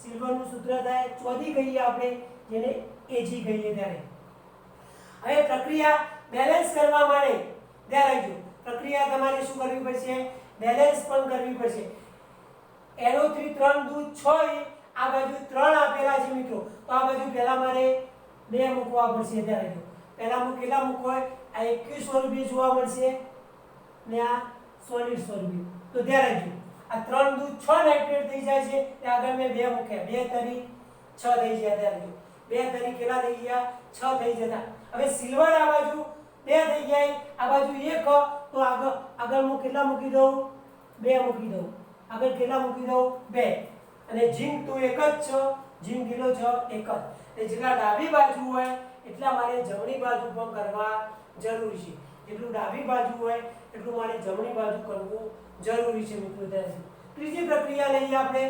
સિલ્વર નું સૂત્ર થાય ચોથી કહીએ આપણે જેને Ag કહીએ ત્યારે. હવે પ્રક્રિયા બેલેન્સ કરવા માટે ત્યારે જો પ્રક્રિયા તમારે શું કરવી પડશે? બેલેન્સ પણ કરવી પડશે. NO3 3 દૂ 6 આ બાજુ 3 આપેલા છે મિત્રો. તો આ બાજુ પહેલા મારે 2 મૂકવા પડશે ત્યારે જો પહેલા મૂકેલા મૂકો આ એક્યુ સ્વરૂપે જોવા મળશે ને આ સોલિડ સ્વરૂપે. તો ધ્યાન રાખજો આ 3 દૂ 6 નાઇટ્રેટ થઈ જાય છે તે આગળ મેં 2 મૂક્યા 2 તરી 6 થઈ ગયા ત્યારે જો 2 તરી કેટલા થઈ ગયા 6 થઈ જતા. હવે સિલ્વર આ બાજુ 2 થઈ ગયા આ બાજુ 1 તો આગળ હું કેટલા મૂકી દઉં 2 મૂકી દઉં. આગળ કેટલા મૂકી દઉં 2 અને ઝીંક તો એક જ છે. ઝીંક કેટલો છે એક જ. એટલે જેટલા ડાબી બાજુ હોય એટલા મારે જમણી બાજુ પણ કરવા જરૂરી છે. જેટલું ડાબી બાજુ હોય એટલું મારે જમણી બાજુ કરવું જરૂરી છે મિત્રો ત્યારે. ત્રીજી પ્રક્રિયા લઈએ આપણે.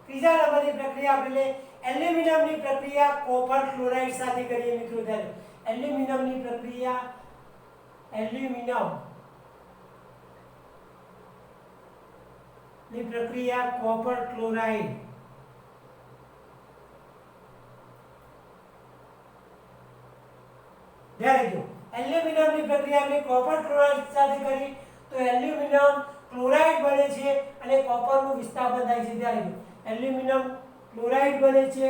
ત્રીજા નંબરની પ્રક્રિયા આપણે એલ્યુમિનિયમની પ્રક્રિયા કોપર ક્લોરાઇડ સાથે કરીએ મિત્રો ત્યારે. એલ્યુમિનિયમની પ્રક્રિયા કોપર ક્લોરાઇડ ધ્યાન રાખજો. એલ્યુમિનિયમની પ્રક્રિયા આપણે કોપર ક્લોરાઇડ સાથે કરી તો એલ્યુમિનિયમ ક્લોરાઇડ બને છે અને કોપરનું વિસ્થાપન થાય છે ત્યારે એલ્યુમિનિયમ ક્લોરાઇડ બને છે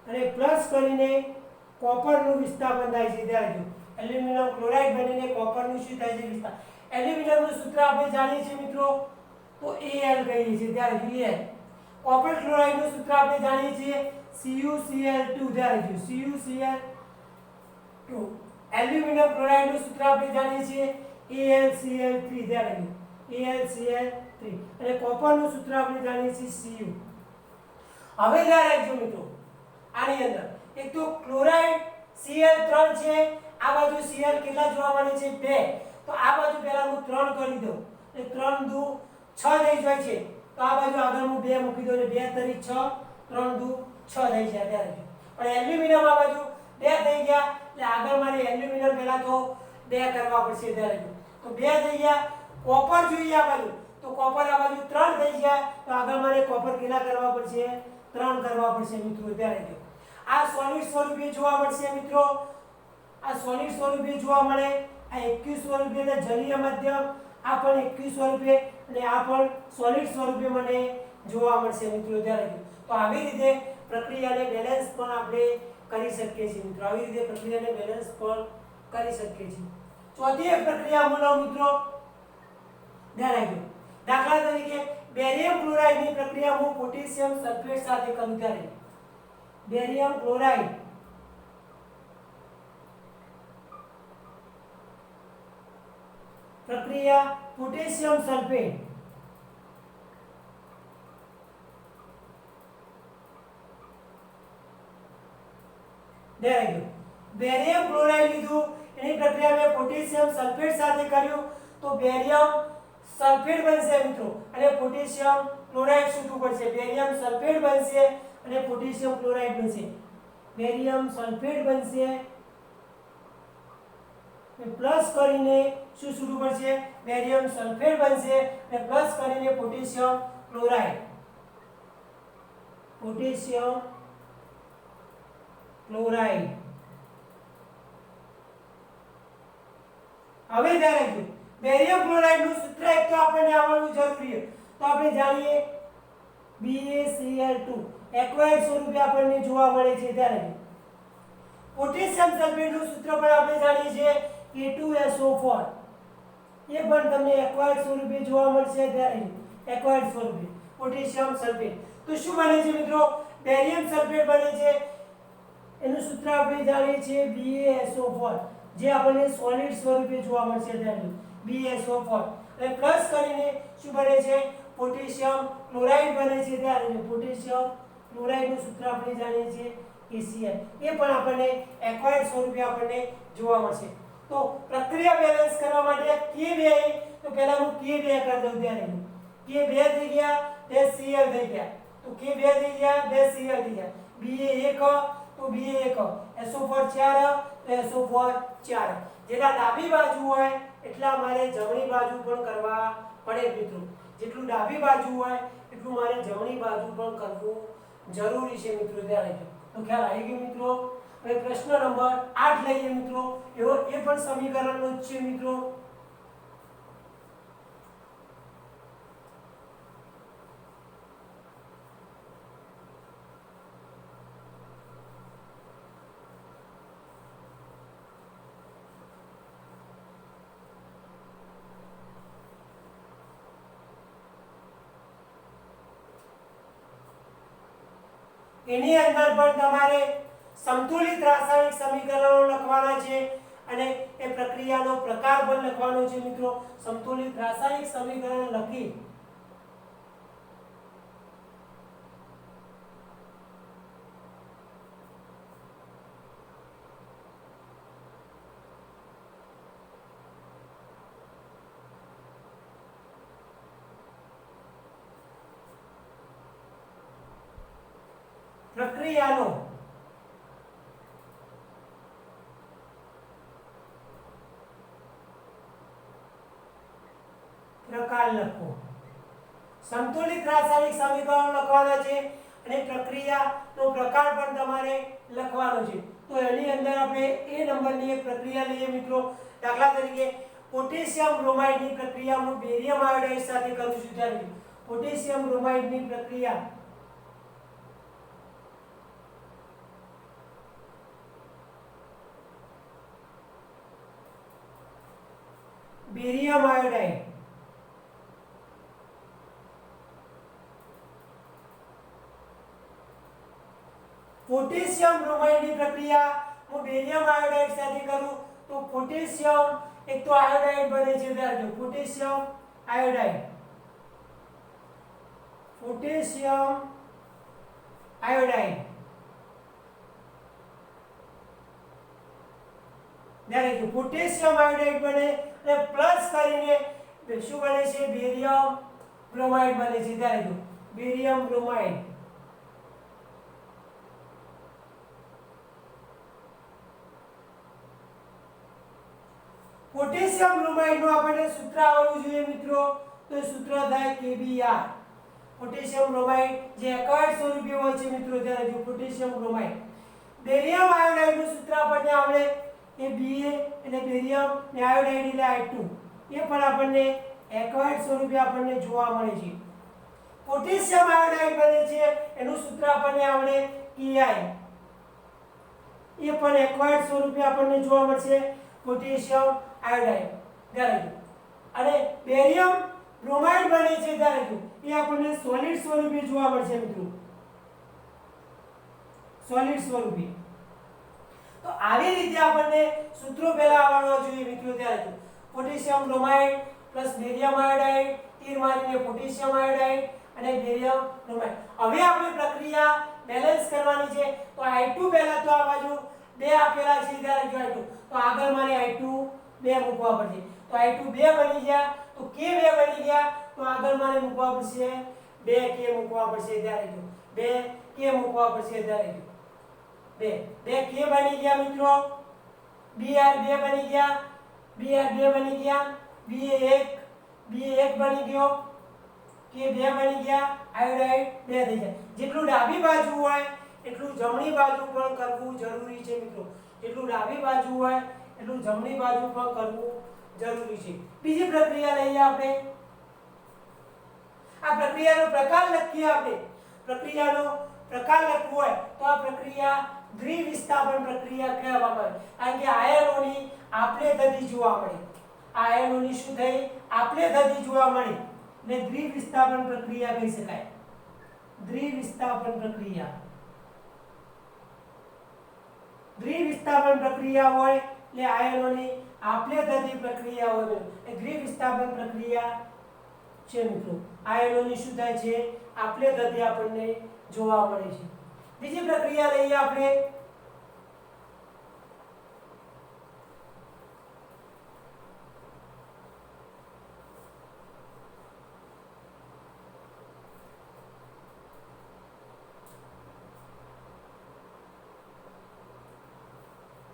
અને પ્લસ કરીને કોપરનું વિસ્થાપન થાય છે ત્યારે એલ્યુમિનિયમ ક્લોરાઇડ બનીને કોપરનું શું થાય છે વિસ્થાપન. એલ્યુમિનિયમનું સૂત્ર આપણે જાણીએ છીએ મિત્રો તો Al કહીએ છીએ ત્યારે Al. કોપર ક્લોરાઇડનું સૂત્ર આપણે જાણીએ છીએ CuCl2 ત્યારે CuCl2. એલ્યુમિનિયમ ક્લોરાઇડનું સૂત્ર આપણે જાણીએ છીએ AlCl3 ત્યારે AlCl3 અને કોપરનું સૂત્ર આપણે જાણીએ છીએ Cu. હવે ધ્યાન રાખજો મિત્રો આની અંદર એક તો ક્લોરાઇડ Cl3 છે આ બાજુ Cl કેટલા જોવા મળે છે 2 તો આ બાજુ પહેલા હું 3 કરી દઉં એટલે 3 દુ 6 થઈ જાય છે તો આ બાજુ આગળ હું 2 મૂકી દઉં એટલે 2 તરી 6 3 દુ 6 થઈ જાય ત્યારે પણ એલ્યુમિનિયમ આ બાજુ 2 થઈ ગયા એટલે આગળ મારે એલ્યુમિનિયમ પહેલા તો 2 કરવા પડશે ત્યારે તો 2 થઈ ગયા. કોપર જોઈએ આ બાજુ તો કોપર આ બાજુ 3 થઈ ગયા તો આગળ મારે કોપર કેટલા કરવા પડશે 3 કરવા પડશે મિત્રો ત્યારે આ સોલિડ સ્વરૂપે જોવા મળશે મિત્રો. આ સોલિડ સ્વરૂપે જોવા મળે. આ એક્યુ સ્વરૂપે એટલે જલીય માધ્યમ આ પણ એક્યુ સ્વરૂપે અને આ પણ સોલિડ સ્વરૂપે મને જોવા મળશે મિત્રો ત્યારે. તો આવી રીતે પ્રક્રિયાને બેલેન્સ પણ આપણે કરી શકીએ છીએ મિત્રો. આવી રીતે પ્રક્રિયાને બેલેન્સ પણ કરી શકીએ છીએ. ચોથી એક પ્રક્રિયા બોલો મિત્રો ધ્યાન રાખજો. દાખલા તરીકે બેરિયમ ક્લોરાઇડની પ્રક્રિયા હું પોટેશિયમ સલ્ફેટ સાથે કરું ત્યારે બેરિયમ ક્લોરાઇડ પ્રક્રિયા પોટેશિયમ સલ્ફેટ બેરિયમ ક્લોરાઇડ લીધું, એની પ્રક્રિયા મેં પોટેશિયમ સલ્ફેટ સાથે કર્યું તો બેરિયમ સલ્ફેટ બનશે મિત્રો અને પોટેશિયમ ક્લોરાઇડ શોધવું પડશે. બેરિયમ સલ્ફેટ બનશે અને પોટેશિયમ ક્લોરાઇડ બનશે. બેરિયમ સલ્ફેટ બનશે પ્લસ કરીને શું શોધવું પડશે? બેરિયમ સલ્ફેટ બનશે અને પ્લસ કરીને પોટેશિયમ ક્લોરાઇડ. Potassium chloride. હવે ધ્યાન રાખજો, બેરિયમ ક્લોરાઇડ નું સૂત્ર એક તો આપણને આવડવું જરૂરી છે. તો આપણે જાણીએ BaCl2 એક્વાયર્ડ સ્વરૂપે આપણને જોવા મળે છે. ત્યારે પોટેશિયમ સલ્ફેટ નું સૂત્ર પણ આપણે જાણીએ છીએ K2SO4 એ પણ તમને એક્વાયર્ડ સ્વરૂપે જોવા મળશે. ત્યારે એક્વાયર્ડ સ્વરૂપે પોટેશિયમ સલ્ફેટ. તો શું બને છે મિત્રો? બેરિયમ સલ્ફેટ બને છે. એનું સૂત્ર આપણે જાણીએ છીએ BaSO4 જે આપણને સોલિડ સ્વરૂપે જોવા મળશે. ત્યારે BaSO4 અને પ્લસ કરીને શું બને છે? પોટેશિયમ ક્લોરાઇડ બને છે. ત્યારે પોટેશિયમ ક્લોરાઇડ નું સૂત્ર આપણે જાણીએ છીએ KCl. એ પણ આપણને એક્વાયર્ડ સ્વરૂપે આપણને જોવા મળશે. તો પ્રક્રિયા બેલેન્સ કરવા માટે K2 તો પહેલા હું K2 કરી દઉં. ત્યારે K2 થઈ ગયા, Cl થઈ ગયા. તો K2 થઈ ગયા, Cl થઈ ગયા. Ba1 તો Ba1 SO4 4 તો SO4 4. જેટલા ડાબી બાજુ હોય એટલા મારે જમણી બાજુ પણ કરવા પડે મિત્રો. જેટલું ડાબી બાજુ હોય એટલું મારે જમણી બાજુ પણ કરવું જરૂરી છે મિત્રો. ત્યારે તો ખ્યાલ આવી ગયો મિત્રો. હવે પ્રશ્ન નંબર 8 લઈએ મિત્રો. એવો એ પણ સમીકરણનો જ છે મિત્રો. એની અંદર પણ તમારે સંતુલિત રાસાયણિક સમીકરણો લખવાના છે અને એ પ્રક્રિયાનો પ્રકાર પણ લખવાનો છે મિત્રો. સંતુલિત રાસાયણિક સમીકરણ લખી પ્રક્રિયાનો પ્રકાર લખો. સંતુલિત રાસાયણિક સમીકરણો લખવાના છે અને પ્રક્રિયાનો પ્રકાર પણ તમારે લખવાનો છે. તો એની અંદર આપણે એ નંબરની એક પ્રક્રિયા લઈએ મિત્રો. દાખલા તરીકે પોટેશિયમ બ્રોમાઇડની પ્રક્રિયા હું બેરિયમ આયોડાઇડ સાથે કરું છું. ત્યારે પોટેશિયમ બ્રોમાઇડની પ્રક્રિયા બેરિયમ આયોડાઇડ પોટેશિયમ બ્રોમાઇડની પ્રક્રિયા હું બેરિયમ આયોડાઇડ સાથે કરું તો પોટેશિયમ એક તો આયોડાઇડ બને છે. ત્યારે પોટેશિયમ આયોડાઇડ. પોટેશિયમ આયોડાઇડ ત્યારે પોટેશિયમ આયોડાઇડ બને અને પ્લસ કરીને શું બને છે? બેરિયમ બ્રોમાઇડ બને છે. ત્યારે બેરિયમ બ્રોમાઇડ. પોટેશિયમ બ્રોમાઇડ નું આપણને સૂત્ર આવડવું જોઈએ મિત્રો. તો સૂત્ર થાય KBr. પોટેશિયમ બ્રોમાઇડ જે એક્વાયર્ડ સ્વરૂપે હોય છે મિત્રો. ત્યારે જો પોટેશિયમ બ્રોમાઇડ. બેરિયમ આયોડાઇડ નું સૂત્ર આપણને આવડે એ Ba એટલે બેરિયમ ને આયોડાઇડ એટલે I2. એ પણ આપણને એક્વાયર્ડ સ્વરૂપે આપણને જોવા મળે છે. પોટેશિયમ આયોડાઇડ બને છે એનું સૂત્ર આપણને આવડે Ki. એ પણ એક્વાયર્ડ સ્વરૂપે આપણને જોવા મળશે પોટેશિયમ આયોડાઇડ. અને બેરિયમ બ્રોમાઇડ બને છે ત્યારે જો એ આપણને સોલિડ સ્વરૂપે જોવા મળશે મિત્રો, સોલિડ સ્વરૂપે. તો આવી રીતે આપણને સૂત્રો પહેલા આવડવા જોઈએ મિત્રો. ત્યારે જો potassium bromide plus barium iodide, તીર મારીને પોટેશિયમ આયોડાઇડ અને બેરિયમ બ્રોમાઇડ. હવે આપણે પ્રક્રિયા બેલેન્સ કરવાની છે. તો I2 પહેલા તો આ બાજુ 2 આપેલા છે ત્યારે જો I2, તો આગળ મારે I2 2 મૂકવા પડશે. તો I2 2 બની ગયા, તો K 2 બની ગયા, તો આગળ મારે મૂકવા પડશે 2K મૂકવા પડશે ત્યારે જો 2K મૂકવા પડશે ત્યારે જો 2K બની ગયા મિત્રો. Br 2 બની ગયા, Br 2 બની ગયા, Ba1 બની ગયો, K 2 બની ગયા, આયોડાઇડ 2 થઈ જાય. જેટલું ડાબી બાજુ હોય એટલું જમણી બાજુ પણ કરવું જરૂરી છે મિત્રો. જેટલું ડાબી બાજુ હોય એટલું જમણી બાજુ પણ કરવું જરૂરી છે. બીજી પ્રક્રિયા લઈએ આપણે. આ પ્રક્રિયાનો પ્રકાર લખીએ આપણે. પ્રક્રિયાનો પ્રકાર લખવો હોય તો આ પ્રક્રિયા દ્વિવિસ્થાપન પ્રક્રિયા કહેવામાં આવે. કારણ કે આયનોની આપલે થતી જોવા મળે. આયનોની શું થઈ? આપલે થતી જોવા મળે. ને દ્વિવિસ્થાપન પ્રક્રિયા કહી શકાય. દ્વિવિસ્થાપન પ્રક્રિયા. દ્વિવિસ્થાપન પ્રક્રિયા હોય એટલે આયનોની આપલે થતી પ્રક્રિયા હોય એ દ્વિવિસ્થાપન પ્રક્રિયા છે મિત્રો. આયનોની શું થાય છે? આપલે થતી આપણને જોવા મળે છે. બીજી પ્રક્રિયા લઈએ આપણે.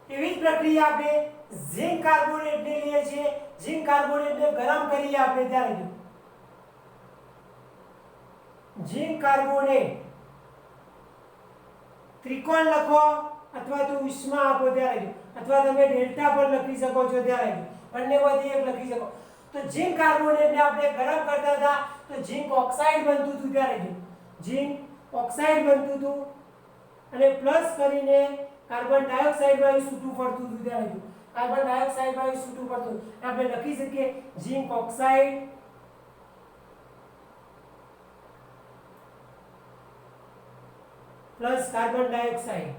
એવી જ પ્રક્રિયા આપણે ઝિંક કાર્બોનેટ ને લઈએ છીએ. ઝિંક કાર્બોનેટ ને ગરમ કરીએ આપણે ત્યારે જો ઝિંક કાર્બોનેટ ત્રિકોણ લખો અથવા તો ઉષ્મા આપો ત્યારે જો, અથવા તમે ડેલ્ટા પર લખી શકો છો ત્યારે જો, બંનેમાંથી એક લખી શકો. તો ઝિંક કાર્બોનેટ ને આપણે ગરમ કરતા હતા તો ઝિંક ઓક્સાઇડ બનતું હતું ત્યારે જો ઝિંક ઓક્સાઇડ બનતું હતું અને પ્લસ કરીને કાર્બન ડાયોક્સાઇડ વાયુ છૂટું પડતું હતું ત્યારે જો કાર્બન ડાયોક્સાઇડ વાયુ છૂટું પડતું આપણે લખી શકીએ zinc oxide plus carbon dioxide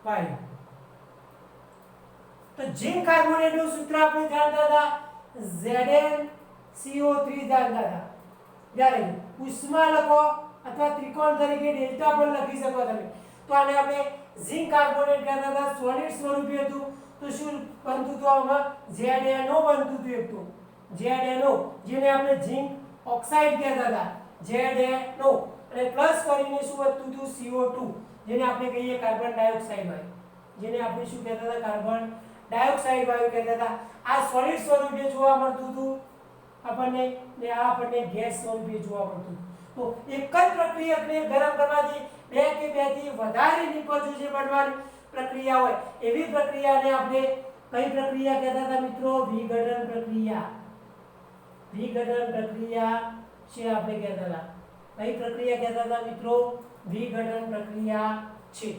વાયુ. તો ઝિંક કાર્બોનેટ નું સૂત્ર આપણે જાણતા હતા ZnCO3 જાણતા હતા. જ્યારે ઉષ્મા લખો અથવા ત્રિકોણ તરીકે ડેલ્ટા પણ લખી શકો તમે. તો આને આપણે ઝિંક કાર્બોનેટ કહેતા હતા, સોલિડ સ્વરૂપે હતું. તો શું બનતું હતું? આમાં ZnO બનતું હતું એક તો ZnO, જેને આપણે ઝિંક ઓક્સાઇડ કહેતા હતા ZnO, અને પ્લસ કરીને શું વધતું હતું? CO2, જેને આપણે કહીએ કાર્બન ડાયોક્સાઇડ વાયુ. જેને આપણે શું કહેતા હતા? કાર્બન ડાયોક્સાઇડ વાયુ કહેતા હતા. આ સોલિડ સ્વરૂપે જોવા મળતું હતું આપણને, ને આ આપણને ગેસ સ્વરૂપે જોવા મળતું. તો એક જ પ્રક્રિયકને ગરમ કરવાથી 2 કે 2 થી વધારે નિપજો જે બનવાની પ્રક્રિયા હોય એવી પ્રક્રિયાને આપણે કઈ પ્રક્રિયા કહેતા હતા મિત્રો? વિઘટન પ્રક્રિયા. વિઘટન પ્રક્રિયા છે આપણે કહેતા હતા. કઈ પ્રક્રિયા કહેતા હતા મિત્રો? વિઘટન પ્રક્રિયા છે.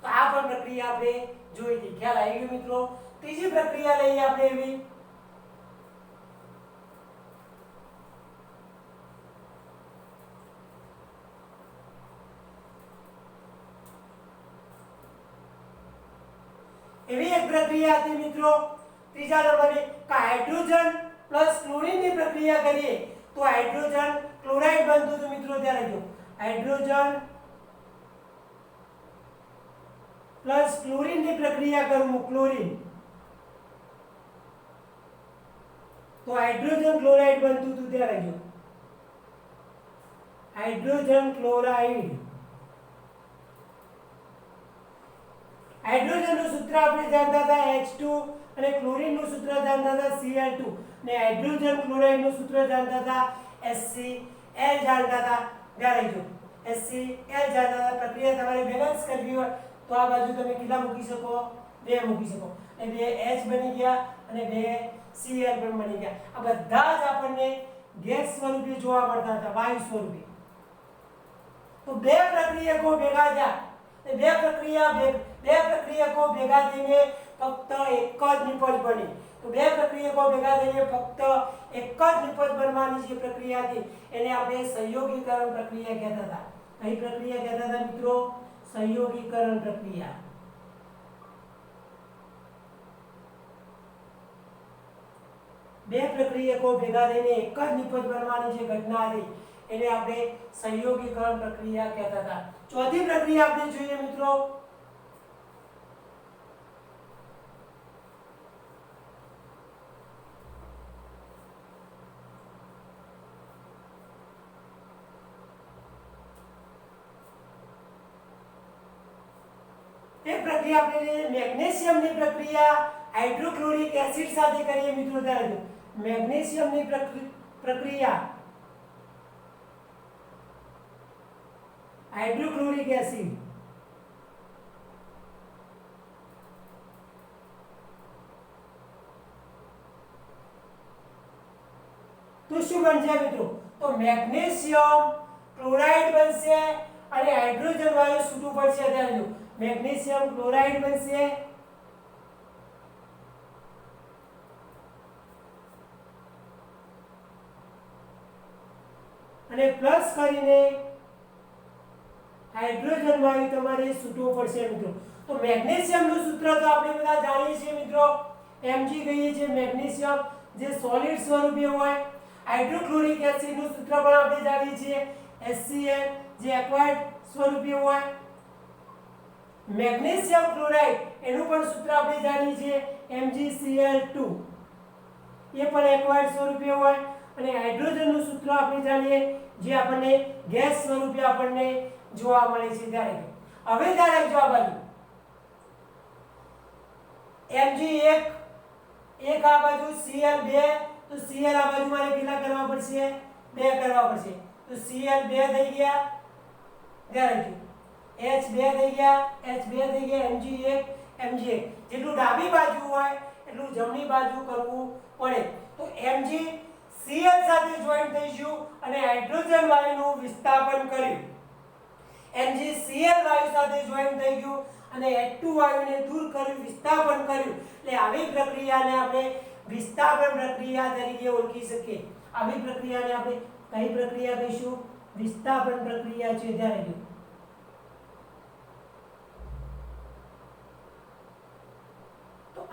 તો આ પણ પ્રક્રિયા આપણે જોઈ હતી. ખ્યાલ આવી ગયો મિત્રો? ત્રીજી પ્રક્રિયા લઈએ આપણે એવી. એવી એક પ્રક્રિયા હતી મિત્રો ત્રીજા નંબરની કે હાઇડ્રોજન પ્લસ ક્લોરીન ની પ્રક્રિયા કરીએ તો હાઇડ્રોજન ક્લોરાઇડ બનતું હતું મિત્રો. ત્યારે જો હાઇડ્રોજન પ્લસ ક્લોરીન ની પ્રક્રિયા કરું ક્લોરીન, તો હાઇડ્રોજન ક્લોરાઇડ બનતું હતું. ત્યારે જો હાઇડ્રોજન ક્લોરાઇડ. હાઇડ્રોજન નું સૂત્ર આપણે જાણતા હતા H2 અને ક્લોરીન નું સૂત્ર જાણતા હતા Cl2 ને હાઇડ્રોજન ક્લોરાઇડ નું સૂત્ર જાણતા હતા HCl જાણતા હતા. ત્યારે જો HCl જાણતા હતા. પ્રક્રિયા તમારે બેલેન્સ કરવી હોય તો આ બાજુ તમે કેટલા મૂકી શકો? 2 મૂકી શકો. એટલે 2 H બની ગયા અને 2 Cl પણ બની ગયા. આ બધા જ આપણને ગેસ સ્વરૂપે જોવા મળતા હતા, વાયુ સ્વરૂપે. તો બે પ્રક્રિયકો ભેગા થયા બે પ્રક્રિયકો ભેગા થઈને ફક્ત એક જ નિપજ બની. તો બે પ્રક્રિયકો ભેગા થઈને ફક્ત એક જ નિપજ બનવાની જે પ્રક્રિયા હતી એને આપણે સંયોગીકરણ પ્રક્રિયા કહેતા હતા. કઈ પ્રક્રિયા કહેતા હતા મિત્રો? સંયોગીકરણ પ્રક્રિયા. બે પ્રક્રિયકો ભેગા થઈને એક જ નિપજ બનવાની જે ઘટના હતી એને આપણે સંયોગીકરણ પ્રક્રિયા કહેતા હતા. ચોથી પ્રક્રિયા આપણે જોઈએ મિત્રો, એક પ્રક્રિયા આપણે મેગ્નેશિયમની પ્રક્રિયા હાઇડ્રોક્લોરિક એસિડ સાથે કરીએ મિત્રો. ત્યારે મેગ્નેશિયમની પ્રક્રિયા હાઇડ્રોક્લોરિક એસિડ તો શું બનશે મિત્રો? તો મેગ્નેશિયમ ક્લોરાઇડ બનશે અને હાઇડ્રોજન વાયુ છૂટું પડશે. ત્યારે જો મેગ્નેશિયમ ક્લોરાઇડ બનશે અને પ્લસ કરીને હાઇડ્રોજન વાયુ તમારે છૂટવું પડશે મિત્રો. તો મેગ્નેશિયમનું સૂત્ર તો આપણે બધા જાણીએ છીએ મિત્રો, Mg કહીએ છીએ મેગ્નેશિયમ જે સોલિડ સ્વરૂપે હોય. હાઇડ્રોક્લોરિક એસિડનું સૂત્ર પણ આપણે જાણીએ છીએ HCl જે એક્વાયર્ડ સ્વરૂપે હોય. મેગ્નેશિયમ ક્લોરાઇડ એનું પણ સૂત્ર આપણે જાણીએ છીએ MgCl2 એ પણ એક્વાયર્ડ સ્વરૂપે હોય. અને હાઇડ્રોજનનું સૂત્ર આપણે જાણીએ જે આપણને ગેસ સ્વરૂપે આપણને જોવા મળે છે. ત્યારે હવે ત્યારે જો આ બાજુ Mg1 એક આ બાજુ Cl2 તો Cl આ બાજુ મારે કેટલા કરવા પડશે? 2 કરવા પડશે. તો Cl2 થઈ ગયા, ત્યારે જો H2 થઈ ગયા, H2 થઈ ગયા, Mg1 Mg1 જેટલું ડાબી બાજુ હોય એટલું જમણી બાજુ કરવું પડે. તો Mg Cl સાથે જોઈન્ટ થઈશું અને હાઇડ્રોજન વાયુનું વિસ્થાપન કર્યું. MgCl વાયુ સાથે જોઈન્ટ થઈ ગયું અને H2 વાયુને દૂર કર્યું, વિસ્થાપન કર્યું. એટલે આવી પ્રક્રિયાને આપણે વિસ્થાપન પ્રક્રિયા તરીકે ઓળખી શકીએ. આવી પ્રક્રિયાને આપણે કઈ પ્રક્રિયા કહીશું? વિસ્થાપન પ્રક્રિયા છે. ત્યારે જો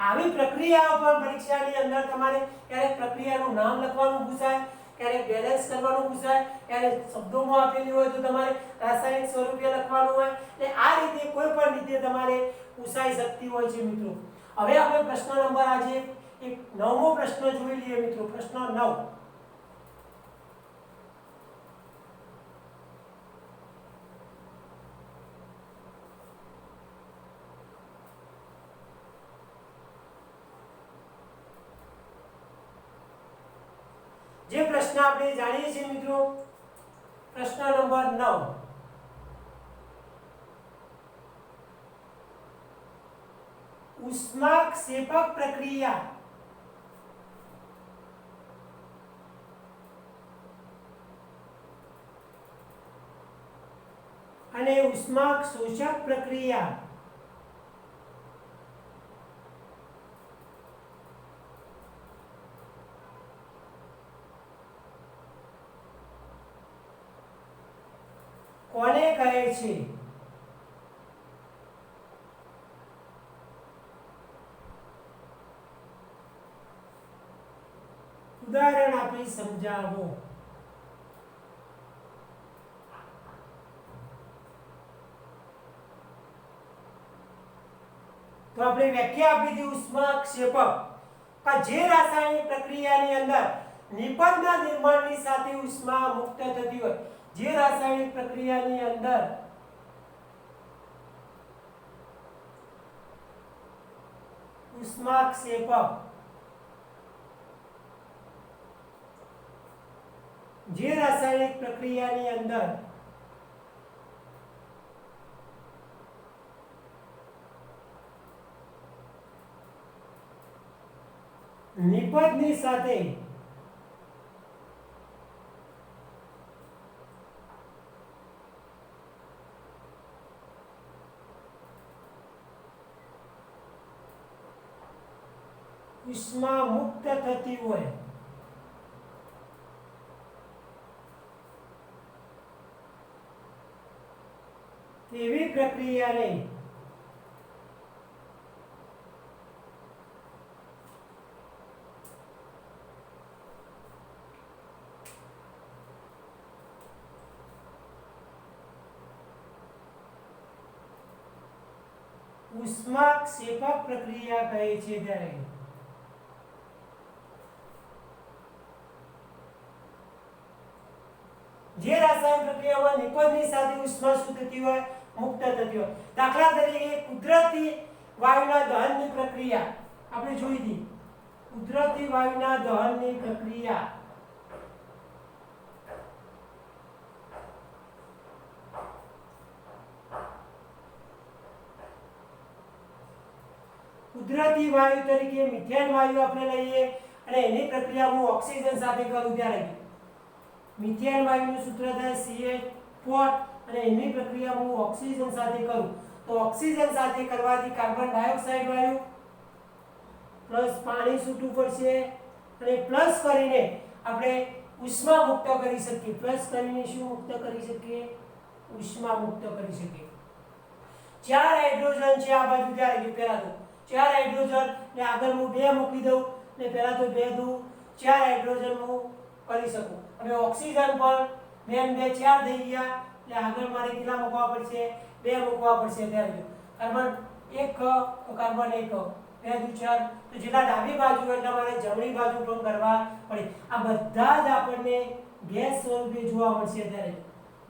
આવી પ્રક્રિયાઓ પર પરીક્ષાની અંદર તમારે ક્યારેક પ્રક્રિયાનું નામ લખવાનું પૂછાય, ક્યારેક બેલેન્સ કરવાનું પૂછાય, ક્યારેક શબ્દોમાં આપેલી હોય તો તમારે રાસાયણિક સ્વરૂપે લખવાનું હોય. એટલે આ રીતે કોઈ પણ રીતે તમારે પૂછાઈ શકતી હોય છે મિત્રો. હવે આપણે પ્રશ્ન નંબર આજે એક 9મો પ્રશ્ન જોઈ લઈએ મિત્રો. પ્રશ્ન 9. જે પ્રશ્ન આપણે જાણીએ છીએ મિત્રો, પ્રશ્ન નંબર 9. ઉષ્માક્ષેપક પ્રક્રિયા અને ઉષ્માક્ષોષક પ્રક્રિયા કોને કહે છે? ઉદાહરણ આપી સમજાવો. તો આપણે વ્યાખ્યા આપી હતી ઉષ્માક્ષેપક કે જે રાસાયણિક પ્રક્રિયાની અંદર નિપજના નિર્માણની સાથે ઉષ્મા મુક્ત થતી હોય. જે રાસાયણિક પ્રક્રિયાની અંદર ઉષ્માક્ષેપક જે રાસાયણિક પ્રક્રિયાની અંદર નિપજની સાથે ઉષ્મા મુક્ત થતી હોય તેવી પ્રક્રિયાને ઉષ્માક્ષેપક પ્રક્રિયા કહે છે. ત્યારે જે રાસાયણિક પ્રક્રિયામાં નિપજની સાથે ઉષ્મા શું થતી હોય, મુક્ત થતી હોય. દાખલા તરીકે કુદરતી વાયુના દહનની પ્રક્રિયા આપણે જોઈ હતી. કુદરતી વાયુના દહનની પ્રક્રિયા કુદરતી વાયુ તરીકે મિથેન વાયુ આપણે લઈએ અને એની પ્રક્રિયા હું ઓક્સિજન સાથે કરું ત્યારે મિથેન વાયુનું સૂત્ર થાય CH4 અને એની પ્રક્રિયા હું ઓક્સિજન સાથે કરું તો ઓક્સિજન સાથે કરવાથી કાર્બન ડાયોક્સાઇડ વાયુ પ્લસ પાણી છૂટું પડશે અને પ્લસ કરીને આપણે ઉષ્મા મુક્ત કરી શકીએ. પ્લસ કરીને શું મુક્ત કરી શકીએ? ઉષ્મા મુક્ત કરી શકીએ. 4 હાઇડ્રોજન છે આ બાજુ ત્યારે જો પહેલા તો 4 હાઇડ્રોજન ને આગળ હું 2 મૂકી દઉં ને પહેલા તો 2 દઉં 4 હાઇડ્રોજન હું કરી શકું. હવે ઓક્સિજન પર 2 ને 2 4 થઈ ગયા એટલે આગળ મારે કેટલા મૂકવા પડશે? 2 મૂકવા પડશે. ત્યારે જો કાર્બન 1 તો કાર્બન 1 2 દુ 4 તો જેટલા ડાબી બાજુ એટલા મારે જમણી બાજુ પણ કરવા પડે. આ બધા જ આપણને ગેસ સ્વરૂપે જોવા મળશે. ત્યારે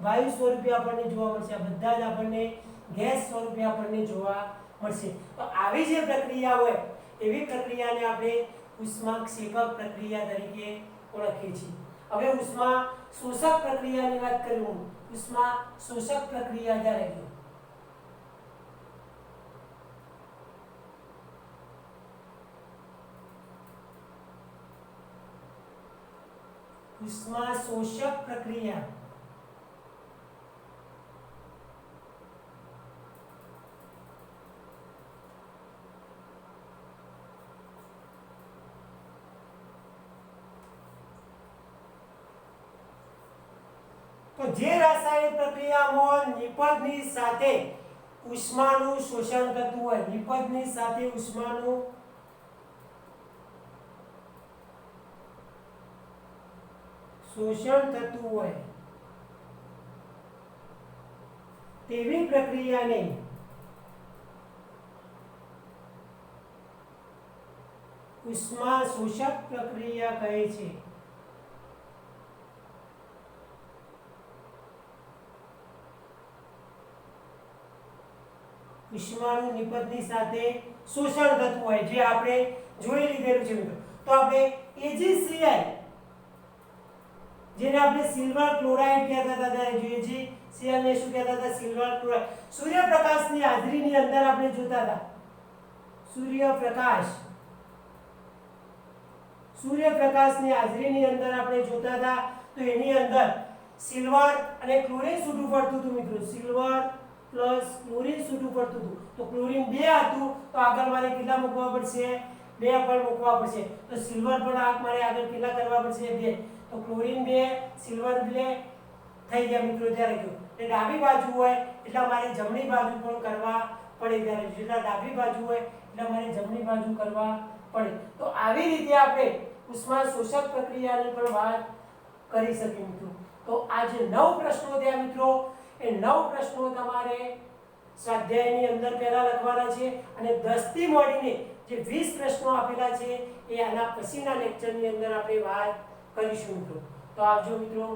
વાયુ સ્વરૂપે આપણને જોવા મળશે. આ બધા જ આપણને ગેસ સ્વરૂપે આપણને જોવા મળશે. તો આવી જે પ્રક્રિયા હોય એવી પ્રક્રિયાને આપણે ઉષ્માક્ષેપક પ્રક્રિયા તરીકે ઓળખીએ છીએ. હવે ઉષ્મા શોષક પ્રક્રિયાની વાત કરું. ઉષ્મા શોષક પ્રક્રિયા જ્યારે ઉષ્મા શોષક પ્રક્રિયા તો જે રાસાયણિક પ્રક્રિયામાં નિપજની સાથે ઉષ્માનું શોષણ થતું હોય, નિપજની સાથે ઉષ્માનું શોષણ થતું હોય તેવી પ્રક્રિયાને ઉષ્મા શોષક પ્રક્રિયા કહે છે. ઉષ્માનું નિપજની સાથે શોષણ થતું હોય જે આપણે જોઈ લીધેલું છે મિત્રો. તો આપણે AgCl જેને આપણે સિલ્વર ક્લોરાઇડ કહેતા હતા ત્યારે જોઈએ છે. Cl ને શું કહેતા હતા? Silver chloride. સૂર્યપ્રકાશની હાજરીની અંદર આપણે જોતા હતા. સૂર્યપ્રકાશની હાજરીની અંદર આપણે જોતા હતા તો એની અંદર સિલ્વર અને ક્લોરીન છૂટું પડતું હતું મિત્રો. સિલ્વર પ્લસ ક્લોરીન છૂટું પડતું હતું. તો ક્લોરીન 2 હતું તો આગળ મારે કેટલા મૂકવા પડશે? 2 પણ મૂકવા પડશે. તો સિલ્વર પણ મારે આગળ કેટલા કરવા પડશે? 2. તો ક્લોરીન 2 સિલ્વર 2 થઈ ગયા મિત્રો. ત્યારે જો એ ડાબી બાજુ હોય એટલે મારે જમણી બાજુ પણ કરવા પડે. ત્યારે જેટલા ડાબી બાજુ હોય એટલે મારે જમણી બાજુ કરવા પડે. તો આવી રીતે આપણે ઉષ્મા શોષક પ્રક્રિયાની પણ વાત કરી શકીએ મિત્રો. તો આ જે 9 પ્રશ્નો થયા મિત્રો એ 9 પ્રશ્નો તમારે સ્વાધ્યાયની અંદર પહેલા લખવાના છે અને 10 થી મળીને જે 20 પ્રશ્નો આપેલા છે એ આના પછીના લેક્ચરની અંદર આપણે વાત કરીશું મિત્રો. તો આવજો મિત્રો.